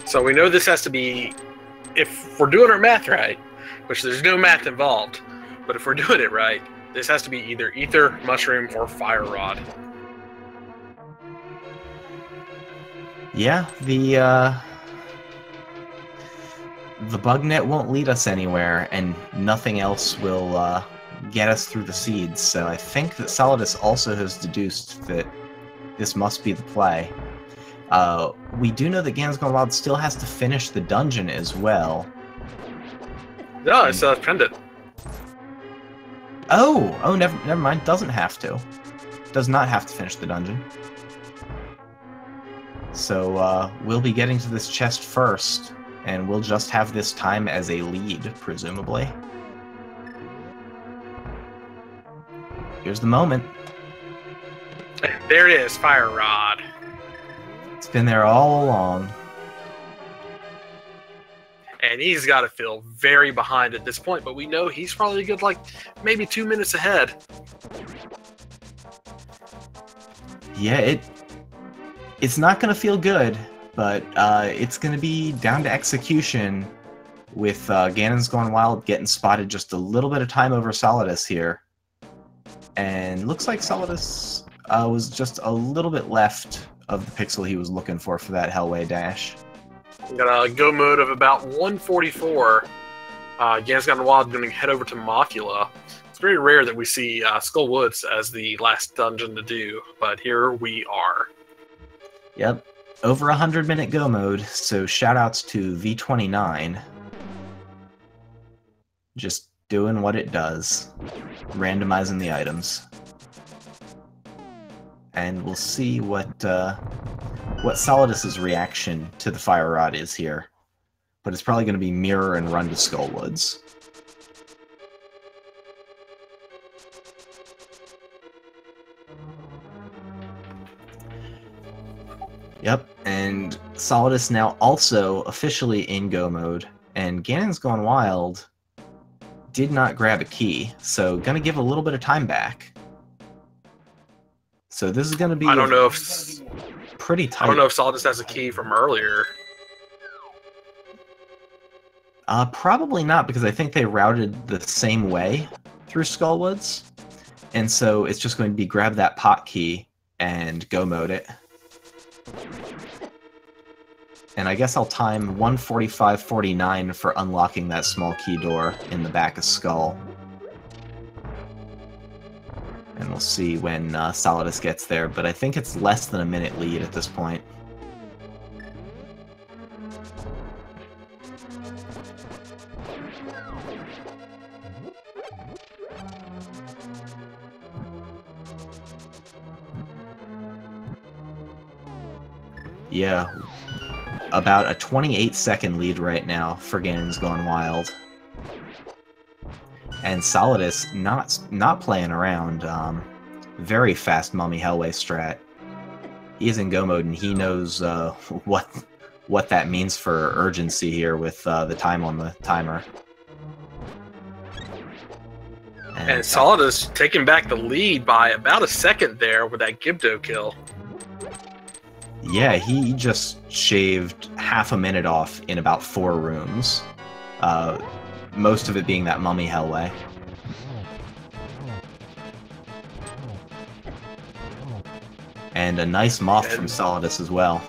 So we know this has to be, if we're doing our math right, which there's no math involved, but if we're doing it right, this has to be either Ether, Mushroom, or Fire Rod. Yeah, the bug net won't lead us anywhere, and nothing else will get us through the seeds, so I think that Solidus also has deduced that this must be the play. We do know that GanonsGoneWild still has to finish the dungeon as well. No, it's pendant. Oh, never mind. Doesn't have to. Does not have to finish the dungeon. So we'll be getting to this chest first, and we'll just have this time as a lead, presumably. Here's the moment. There it is, Fire Rod. It's been there all along. And he's got to feel very behind at this point, but we know he's probably good, like, maybe 2 minutes ahead. Yeah, it's not going to feel good, but it's going to be down to execution with GanonsGoneWild getting spotted just a little bit of time over Solidus here. And looks like Solidus was just a little bit left of the pixel he was looking for that Hellway dash. Got a go mode of about 144. GanonsGoneWild going to head over to Mothula. It's very rare that we see Skull Woods as the last dungeon to do, but here we are. Yep, over 100-minute go mode, so shoutouts to V29. Just doing what it does, randomizing the items. And we'll see what Solidus's reaction to the Fire Rod is here. But it's probably going to be mirror and run to Skullwoods. Yep, and Solidus now also officially in go mode, and GanonsGoneWild did not grab a key, so gonna give a little bit of time back. So this is gonna be pretty tight. I don't know if Solidus has a key from earlier. Probably not, because I think they routed the same way through Skullwoods, and so it's just going to be grab that pot key and go mode it. And I guess I'll time 1:45:49 for unlocking that small key door in the back of Skull. And we'll see when Solidus gets there, but I think it's less than a minute lead at this point. Yeah, about a 28-second lead right now for GanonsGoneWild. And Solidus not playing around. Very fast Mummy Hellway strat. He is in go mode, and he knows what that means for urgency here with the time on the timer. And Solidus taking back the lead by about a second there with that Gibdo kill. Yeah, he just shaved half a minute off in about 4 rooms. Most of it being that Mummy Hellway. And a nice moth from Solidus as well.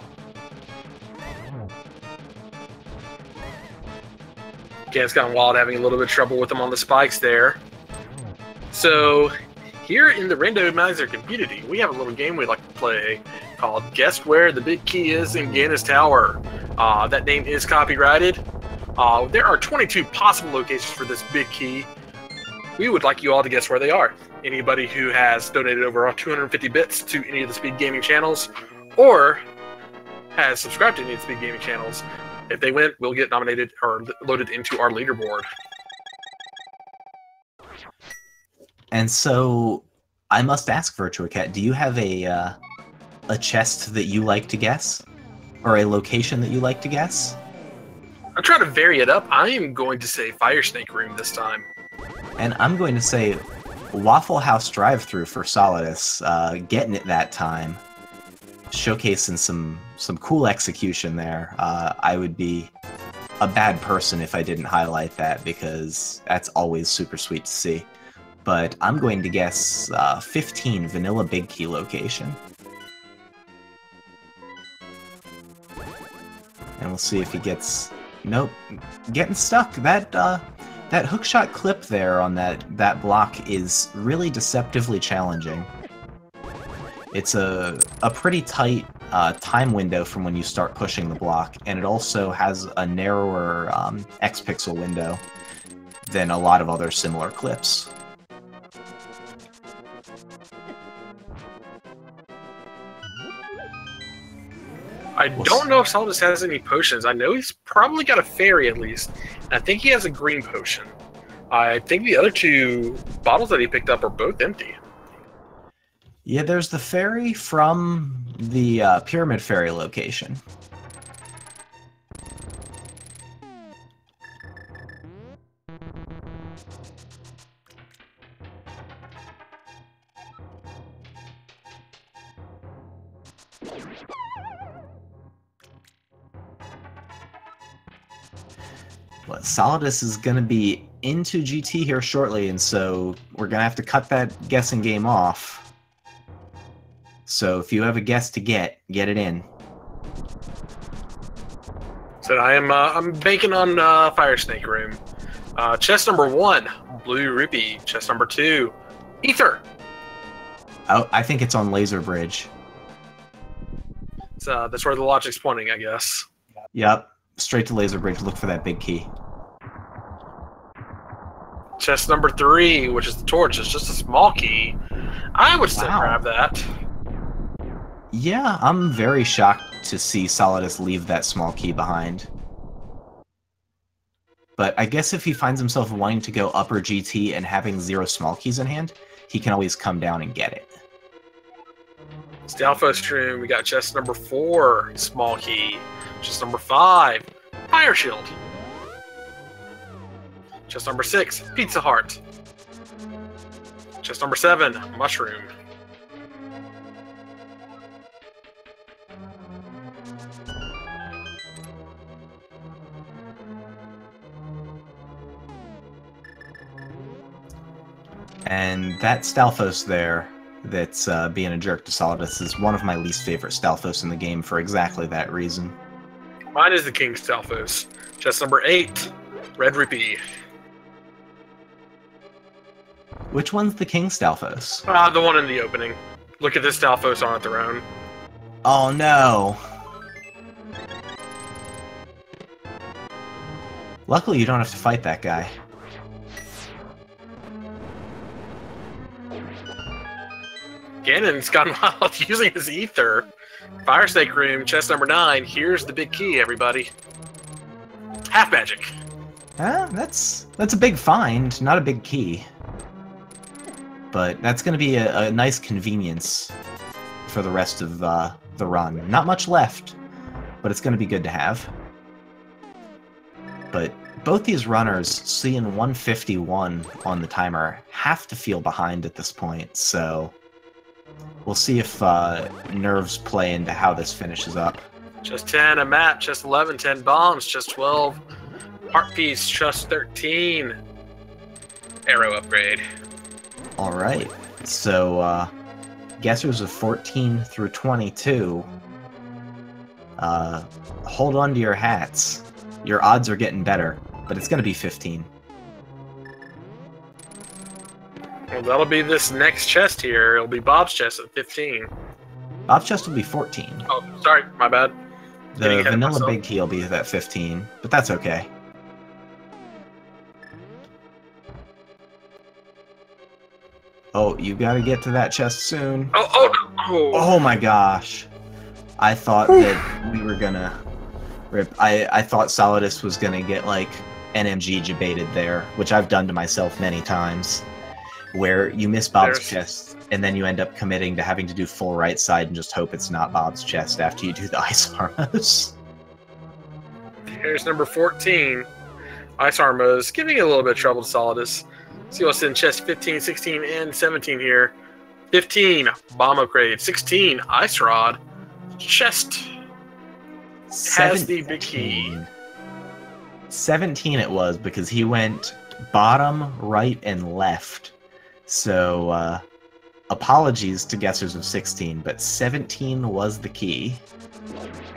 GanonsGoneWild having a little bit of trouble with him on the spikes there. So, here in the Randomizer community, we have a little game we like to play called Guess Where the Big Key Is in Ganis Tower. That name is copyrighted. There are 22 possible locations for this big key. We would like you all to guess where they are. Anybody who has donated over 250 bits to any of the Speed Gaming channels, or has subscribed to any of the Speed Gaming channels, if they win, we'll get nominated or loaded into our leaderboard. And so, I must ask, Virtua Cat, do you have a chest that you like to guess? Or a location that you like to guess? I'm trying to vary it up. I am going to say Fire Snake Room this time. And I'm going to say Waffle House drive-thru for Solidus, getting it that time. Showcasing some cool execution there. I would be a bad person if I didn't highlight that, because that's always super sweet to see. But I'm going to guess 15 Vanilla Big Key location. And we'll see if he gets... Nope. Getting stuck. That hookshot clip there on that block is really deceptively challenging. It's a pretty tight time window from when you start pushing the block, and it also has a narrower X-pixel window than a lot of other similar clips. I don't know if Solidus has any potions. I know he's probably got a fairy at least. And I think he has a green potion. I think the other 2 bottles that he picked up are both empty. Yeah, there's the fairy from the Pyramid Fairy location. Well, Solidus is going to be into GT here shortly, and so we're going to have to cut that guessing game off. So if you have a guess to get it in. So I'm banking on Fire Snake Room. Chest number 1, Blue Rupee. Chest number 2, Ether. Oh, I think it's on Laser Bridge. So that's where the logic's pointing, I guess. Yep. Straight to Laser Bridge. Look for that big key. Chest number 3, which is the torch, is just a small key. I would still grab that. Yeah, I'm very shocked to see Solidus leave that small key behind. But I guess if he finds himself wanting to go upper GT and having 0 small keys in hand, he can always come down and get it. Stalfos Room, we got chest number 4, small key. Chest number 5, Fire Shield. Chest number 6, Pizza Heart. Chest number 7, Mushroom. And that Stalfos there, that's being a jerk to Solidus, is one of my least favorite Stalfos in the game for exactly that reason. Mine is the King Stalfos. Chest number 8, Red Rupee. Which one's the King Stalfos? The one in the opening. Look at this Stalfos on a throne. Oh no! Luckily you don't have to fight that guy. Ganon's gone wild using his ether. Fire Snake Room, chest number 9. Here's the big key, everybody. Half magic. That's a big find, not a big key. But that's going to be a nice convenience for the rest of the run. Not much left, but it's going to be good to have. But both these runners, seeing 151 on the timer, have to feel behind at this point, so we'll see if nerves play into how this finishes up. Chest 10, a map. Chest 11, 10 bombs. Chest 12, heart piece. Chest 13, arrow upgrade. All right, so guessers of 14 through 22, hold on to your hats. Your odds are getting better, but it's going to be 15. Well, that'll be this next chest here. It'll be Bob's chest at 15. Bob's chest will be 14. Oh, sorry, my bad. The vanilla big key will be at 15, but that's okay. Oh, you gotta get to that chest soon. Oh my gosh. I thought that we were gonna rip. I thought Solidus was gonna get, like, NMG debated there, which I've done to myself many times, where you miss Bob's chest, and then you end up committing to having to do full right side and just hope it's not Bob's chest after you do the Ice Armos. Here's number 14. Ice Armos, giving a little bit of trouble to Solidus. See what's in chest 15, 16, and 17 here. 15, bomb upgrade. 16, ice rod. Chest has the big key. 17 it was, because he went bottom, right, and left. So, apologies to guessers of 16, but 17 was the key.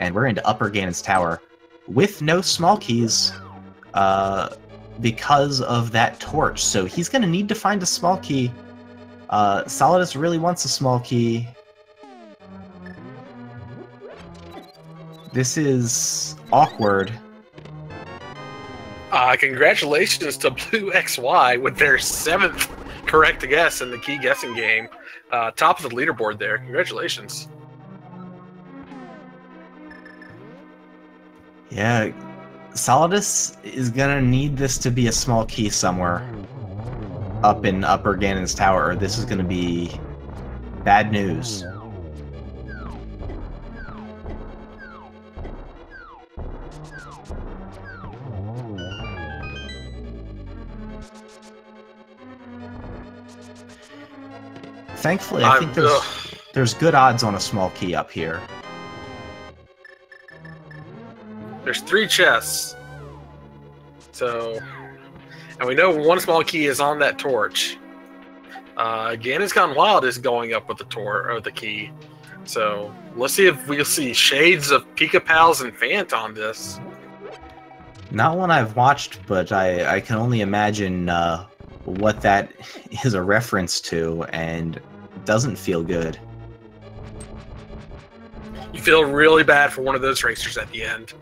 And we're into Upper Ganon's Tower with no small keys, because of that torch. So he's going to need to find a small key. Solidus really wants a small key. This is awkward. Congratulations to Blue XY with their 7th correct guess in the key guessing game. Top of the leaderboard there. Congratulations. Yeah, Solidus is gonna need this to be a small key somewhere up in Upper Ganon's Tower, or this is gonna be bad news. Thankfully, I think there's There's good odds on a small key up here. There's 3 chests. So, and we know one small key is on that torch. GanonsGoneWild is going up with the key. So let's see if we'll see shades of Pika Pals and Fant on this. Not one I've watched, but I can only imagine what that is a reference to, and it doesn't feel good. You feel really bad for one of those racers at the end.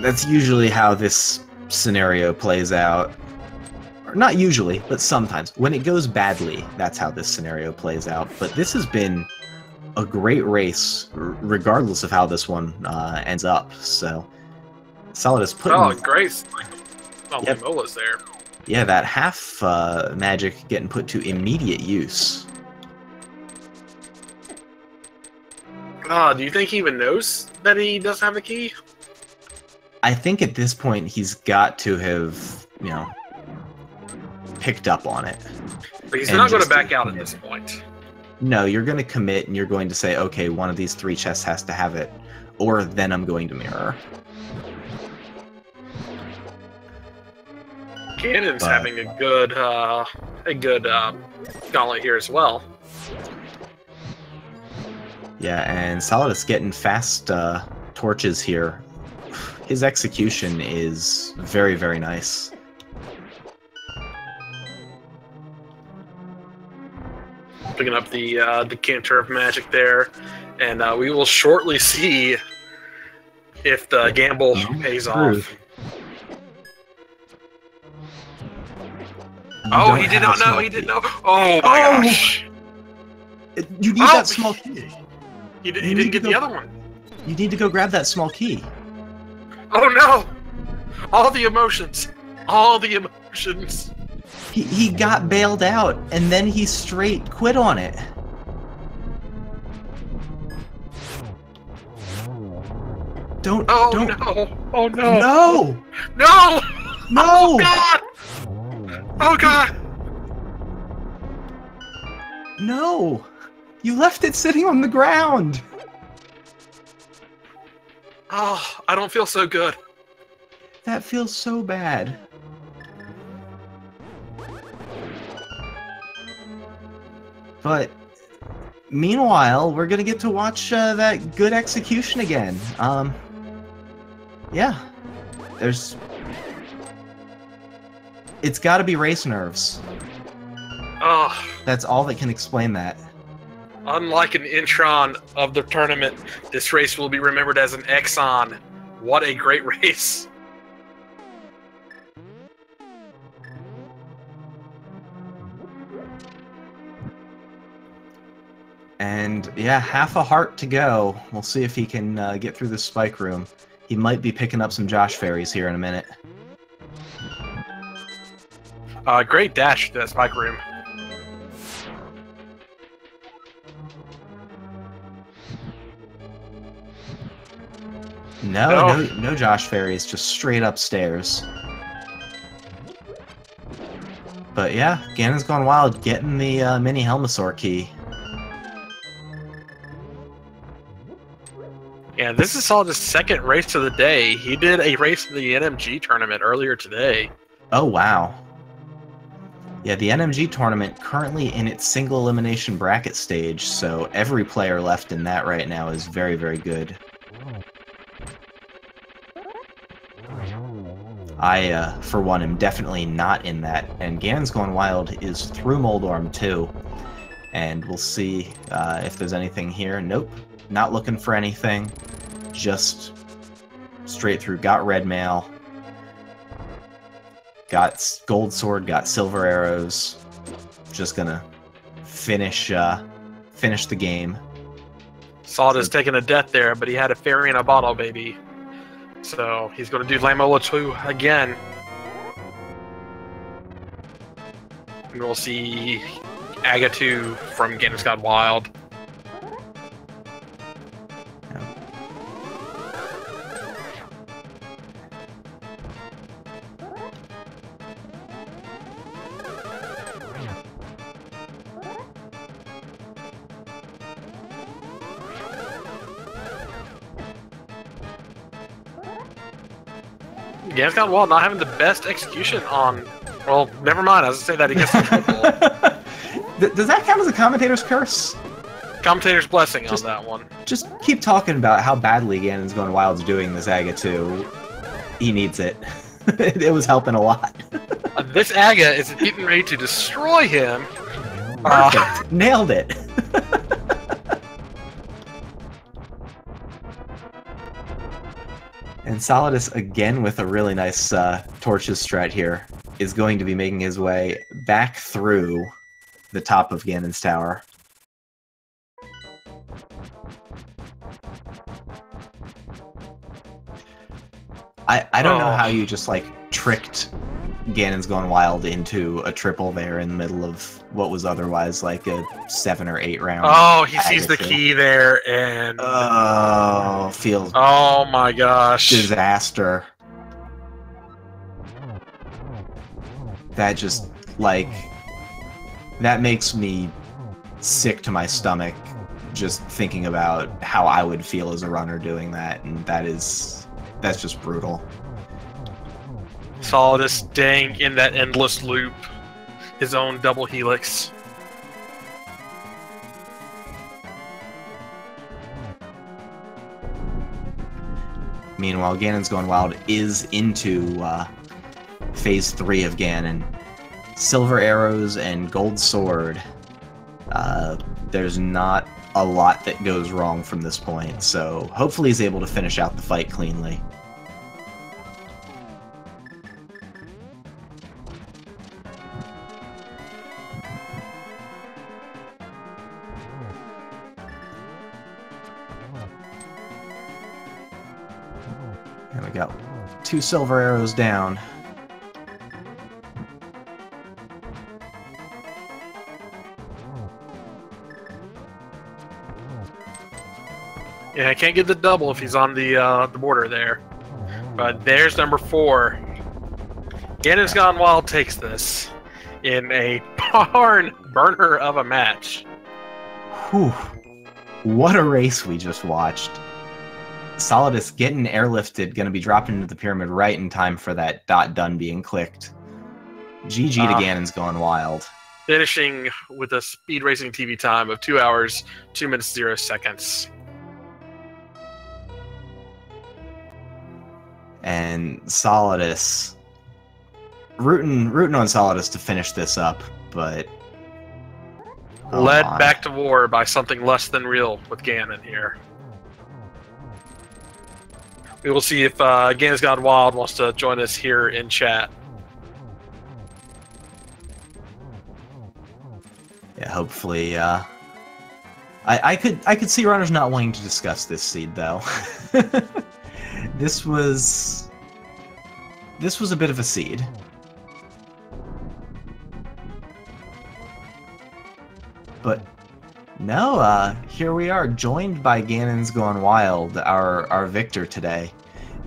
That's usually how this scenario plays out. Or not usually, but sometimes. When it goes badly, that's how this scenario plays out. But this has been a great race, regardless of how this one ends up. So, Solidus putting... Oh, Grace. Yep. Mola's there. Yeah, that half magic getting put to immediate use. Do you think he even knows that he doesn't have the key? I think at this point he's got to have, you know, picked up on it. But he's not going to back out at this point. No, you're going to commit and you're going to say, okay, one of these 3 chests has to have it, or then I'm going to mirror. Ganon's having a good gauntlet here as well. Yeah, and Solidus getting fast torches here. His execution is very, very nice. Picking up the decanter of magic there, and we will shortly see if the gamble pays off. Oh, he did not know. He didn't know. Oh my gosh! You need that small key. He didn't get the other one. You need to go grab that small key. Oh no! All the emotions. All the emotions. He got bailed out, and then he straight quit on it. Don't. Oh don't. no! Oh no! No! No! No! Oh god! Oh god! No! You left it sitting on the ground! Oh, I don't feel so good. That feels so bad. But meanwhile, we're gonna get to watch that good execution again. Yeah. It's gotta be race nerves. Oh. That's all that can explain that. Unlike an Intron of the tournament, this race will be remembered as an Exxon. What a great race. And yeah, half a heart to go. We'll see if he can get through this spike room. He might be picking up some Josh fairies here in a minute. Great dash to that spike room. No Josh fairies, just straight upstairs. But yeah, GanonsGoneWild getting the mini Helmasaur key. Yeah, this is Solidus' second race of the day. He did a race in the NMG tournament earlier today. Oh, wow. Yeah, the NMG tournament currently in its single elimination bracket stage, so every player left in that right now is very, very good. I, for one, am definitely not in that, and GanonsGoneWild is through Moldorm too, and we'll see if there's anything here. Nope, not looking for anything, just straight through. Got red mail, got gold sword, got silver arrows. Just gonna finish the game. Solidus taking a death there, but he had a fairy in a bottle, baby. So he's going to do Lamola 2 again. And we'll see Agatu from GanonsGoneWild. Ganon's Gone Wild not having the best execution on. Well, never mind. I was gonna say that he gets the triple. Does that count as a commentator's curse? Commentator's blessing on that one. Just keep talking about how badly Ganon's Gone Wild's doing this Aga 2. He needs it. It was helping a lot. This Aga is getting ready to destroy him. Perfect. Nailed it. And Solidus, again with a really nice torches strat here, is going to be making his way back through the top of Ganon's Tower. I don't know how you just, like, tricked Ganon's Gone Wild into a triple there in the middle of what was otherwise, like, a 7 or 8 round. Oh, he sees the key there, and... Oh, feels... Oh my gosh. Disaster. That just, like... That makes me sick to my stomach just thinking about how I would feel as a runner doing that, and that's just brutal. Solidus staying in that endless loop, his own double helix. Meanwhile, Ganon's Gone Wild is into Phase 3 of Ganon. Silver arrows and gold sword. There's not a lot that goes wrong from this point, so hopefully he's able to finish out the fight cleanly. And we got 2 silver arrows down. Yeah, I can't get the double if he's on the border there. But there's number 4. Ganon's Gone Wild takes this in a barn burner of a match. Whew. What a race we just watched. Solidus getting airlifted, gonna be dropping into the pyramid right in time for that done being clicked. GG to Ganon's Gone Wild. Finishing with a speed racing TV time of 2 hours, 2 minutes, 0 seconds. And Solidus, rooting on Solidus to finish this up, but led back to war by something less than real with Ganon here. We will see if Ganon's Gone Wild wants to join us here in chat. Yeah, hopefully. I could see runners not wanting to discuss this seed though. This was a bit of a seed. But no, here we are, joined by Ganon's Gone Wild, our victor today.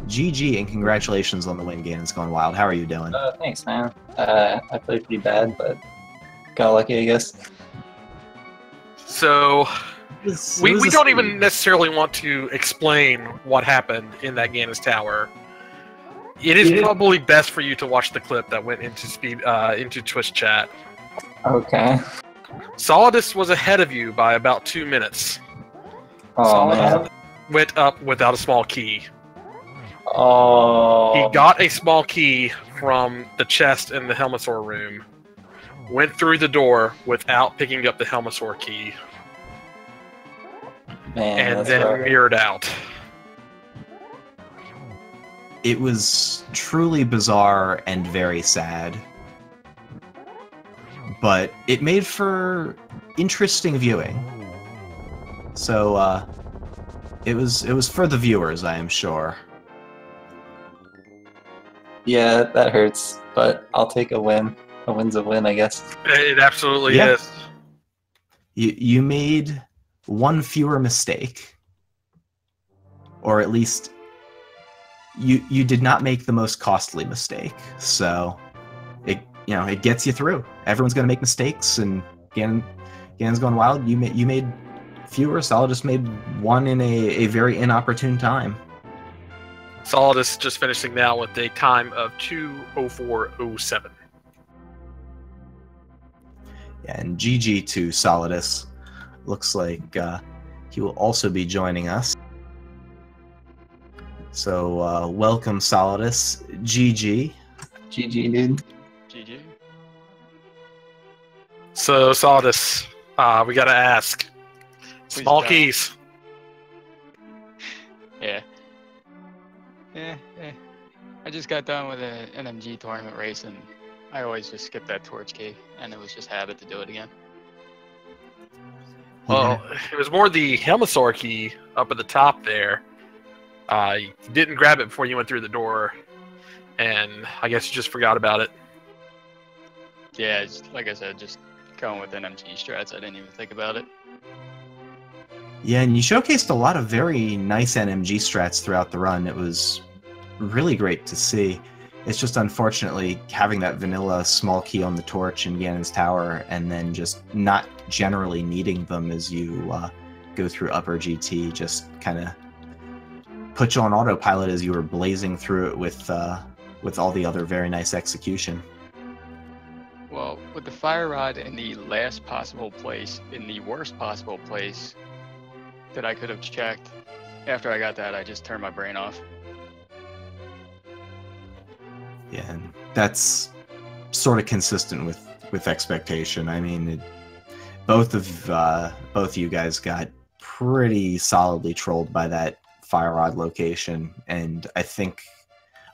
GG and congratulations on the win, Ganon's Gone Wild. How are you doing? Thanks, man. I played pretty bad, but got lucky, I guess. So we don't even necessarily want to explain what happened in that Ganon's Tower. It is probably best for you to watch the clip that went into Twitch chat. Okay. Solidus was ahead of you by about 2 minutes. Oh, man. Went up without a small key. Oh. He got a small key from the chest in the Helmasaur room. Went through the door without picking up the Helmasaur key. Man, and then mirrored out. It was truly bizarre and very sad. But it made for interesting viewing. So, it was for the viewers, I am sure. Yeah, that hurts, but I'll take a win. A win's a win, I guess. It absolutely is. You made one fewer mistake. Or at least you did not make the most costly mistake. So it gets you through. Everyone's gonna make mistakes, and Ganon's Gone Wild, you made fewer. Solidus made one in a very inopportune time. Solidus just finishing now with a time of 2:04:07. Yeah, and GG to Solidus. Looks like he will also be joining us. So welcome, Solidus. GG. GG, dude. GG. So Solidus, we gotta ask. Please Small don't. keys. Yeah. I just got done with an NMG tournament race, and I always just skip that torch key, and it was just habit to do it again. Well, it was more the Helmosaur key up at the top there. You didn't grab it before you went through the door, and I guess you just forgot about it. Yeah, like I said, just going with NMG strats. I didn't even think about it. Yeah, and you showcased a lot of very nice NMG strats throughout the run. It was really great to see. It's just unfortunately having that vanilla small key on the torch in Ganon's Tower and then just not generally needing them as you go through upper GT just kind of put you on autopilot as you were blazing through it with all the other very nice execution. Well, with the fire rod in the last possible place, in the worst possible place that I could have checked, after I got that, I just turned my brain off. Yeah, and that's sort of consistent with expectation. I mean, both of you guys got pretty solidly trolled by that fire rod location, and I think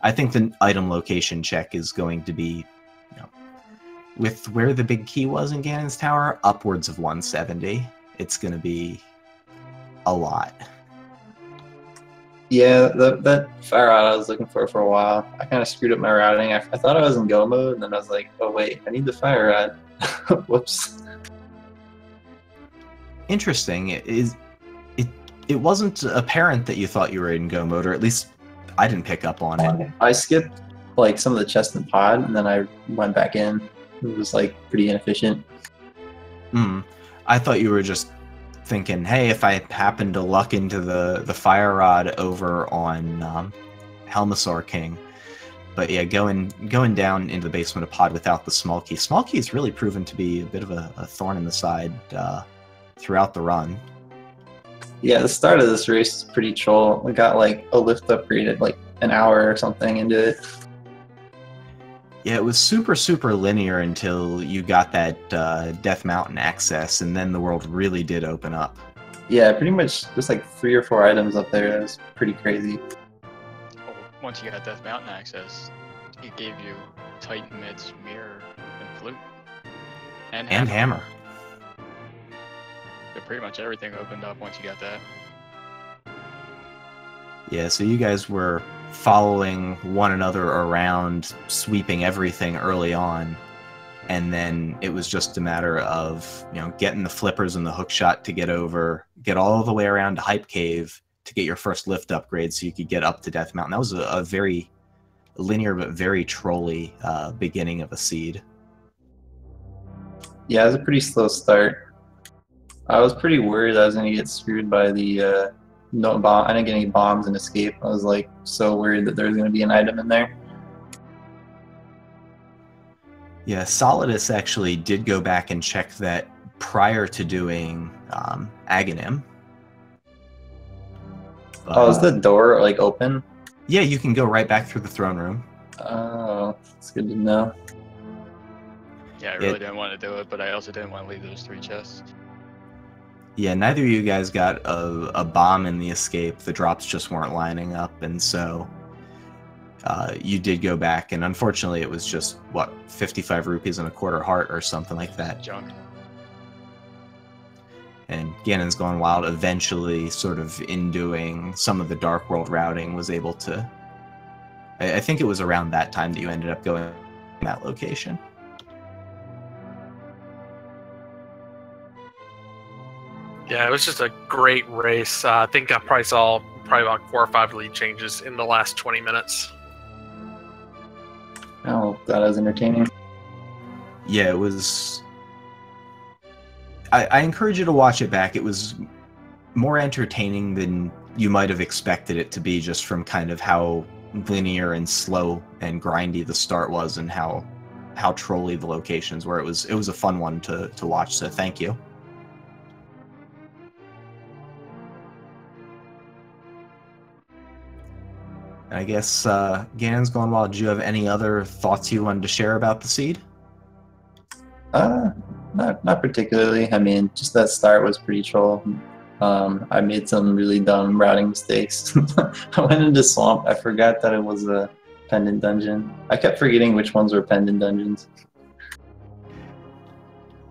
the item location check is going to be, with where the big key was in Ganon's Tower, upwards of 170. It's going to be a lot. Yeah, that fire rod I was looking for a while. I kind of screwed up my routing. I thought I was in go mode, and then I was like, oh wait, I need the fire rod. Whoops. Interesting. It wasn't apparent that you thought you were in go mode, or at least I didn't pick up on it. I skipped like some of the chest and pod, and then I went back in. It was like pretty inefficient. I thought you were just thinking, hey, if I happen to luck into the fire rod over on Helmosaur King. But yeah, going down into the basement of pod without the small key. Small key has really proven to be a bit of a thorn in the side throughout the run. Yeah, the start of this race is pretty troll. We got like a lift upgrade at like an hour or something into it. Yeah, it was super, super linear until you got that Death Mountain access, and then the world really did open up. Yeah, pretty much just like 3 or 4 items up there. It was pretty crazy. Oh, once you got Death Mountain access, it gave you Titan Mids, Mirror, and Flute. And Hammer. So pretty much everything opened up once you got that. Yeah, so you guys were following one another around, sweeping everything early on, and then it was just a matter of getting the flippers and the hook shot to get all the way around to Hype Cave to get your first lift upgrade so you could get up to Death Mountain. That was a very linear but very trolly beginning of a seed. Yeah, it was a pretty slow start. I was pretty worried I was going to get screwed by the no bomb. I didn't get any bombs and escape. I was like so worried that there was going to be an item in there. Yeah, Solidus actually did go back and check that prior to doing Aghanim. Oh, is the door like open? Yeah, you can go right back through the throne room. Oh, it's good to know. Yeah, I really didn't want to do it, but I also didn't want to leave those 3 chests. Yeah, neither of you guys got a bomb in the escape. The drops just weren't lining up, and so you did go back, and unfortunately it was just, 55 rupees and a quarter heart or something like that. Junk. And GanonsGoneWild eventually, sort of in doing some of the Dark World routing, was able to... I think it was around that time that you ended up going to that location. Yeah, it was just a great race. I think I probably saw about 4 or 5 lead changes in the last 20 minutes. Oh, that was entertaining. Yeah, it was... I encourage you to watch it back. It was more entertaining than you might have expected it to be, just from kind of how linear and slow and grindy the start was, and how trolly the locations were. It was a fun one to watch, so thank you. I guess GanonsGoneWild, do you have any other thoughts you wanted to share about the seed? Not particularly. I mean, just that start was pretty troll. I made some really dumb routing mistakes. I went into swamp. I forgot that it was a pendant dungeon. I kept forgetting which ones were pendant dungeons.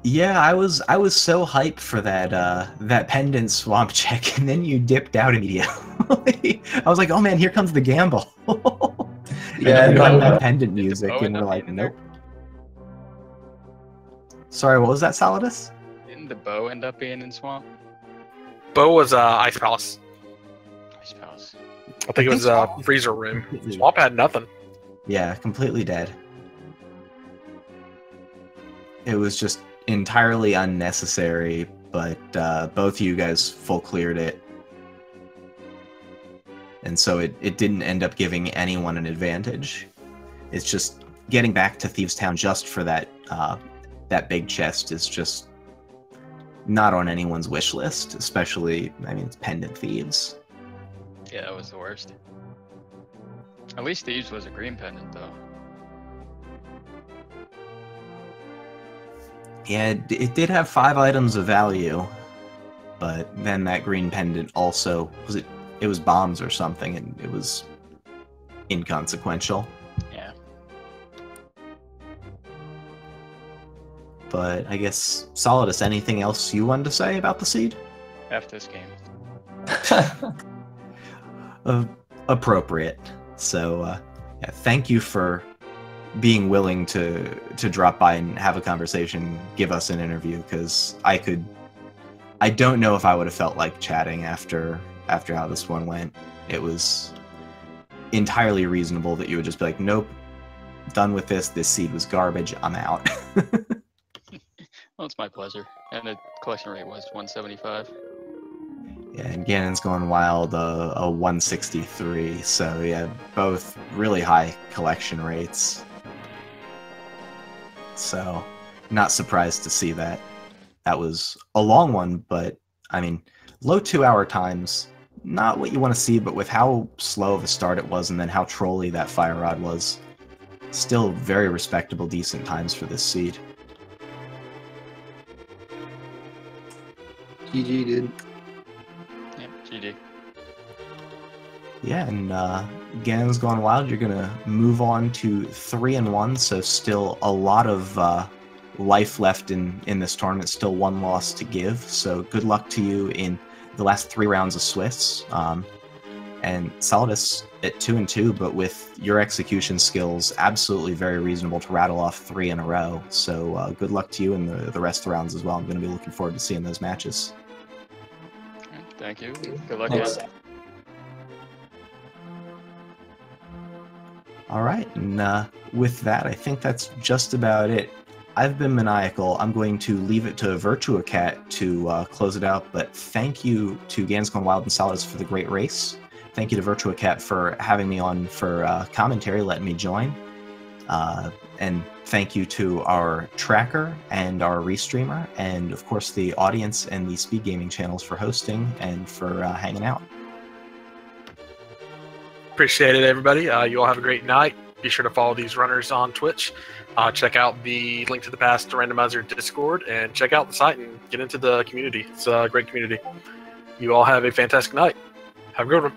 Yeah, I was so hyped for that pendant swamp check, and then you dipped out immediately. I was like, oh man, here comes the gamble. Yeah, and no, that pendant music, and we're like, nope. Sorry, what was that, Solidus? Didn't the bow end up being in swamp? Bow was Ice Palace. Ice Palace. I think it was Freezer Room. Swamp had nothing. Yeah, completely dead. It was just entirely unnecessary, but both of you guys full cleared it. And so it didn't end up giving anyone an advantage. It's just getting back to Thieves Town just for that big chest is just not on anyone's wish list, especially, I mean, it's Pendant Thieves. Yeah, that was the worst. At least Thieves was a green pendant, though. Yeah, it did have 5 items of value, but then that green pendant also, it was bombs or something, and it was inconsequential. Yeah. But I guess, Solidus, anything else you wanted to say about the seed? F this game. Appropriate. So, yeah, thank you for being willing to drop by and have a conversation, give us an interview, because I don't know if I would have felt like chatting after how this one went. It was entirely reasonable that you would just be like, nope, done with this seed was garbage, I'm out. Well, it's my pleasure. And the collection rate was 175. Yeah, and GanonsGoneWild, a 163, so yeah, both really high collection rates. So, not surprised to see that. That was a long one, but, I mean, low 2-hour times, not what you want to see, but with how slow of a start it was, and then how trolly that fire rod was, still very respectable, decent times for this seed. GG, dude. Yep, GG. Yeah, and GanonsGoneWild, you're going to move on to 3-1, so still a lot of life left in this tournament, still 1 loss to give, so good luck to you in the last 3 rounds of Swiss. And Solidus at 2-2, but with your execution skills, absolutely very reasonable to rattle off 3 in a row, so good luck to you in the rest of the rounds as well. I'm going to be looking forward to seeing those matches. Thank you. Good luck, Thanks. guys. All right, and with that, I think that's just about it. I've been maniacal. I'm going to leave it to Virtua Cat to close it out, but thank you to GanonsGoneWild and Solidus for the great race. Thank you to Virtua Cat for having me on for commentary, letting me join. And thank you to our tracker and our restreamer, and of course the audience and the Speed Gaming channels for hosting and for hanging out. Appreciate it, everybody. You all have a great night. Be sure to follow these runners on Twitch. Check out the Link to the Past Randomizer Discord, and check out the site and get into the community. It's a great community. You all have a fantastic night. Have a good one.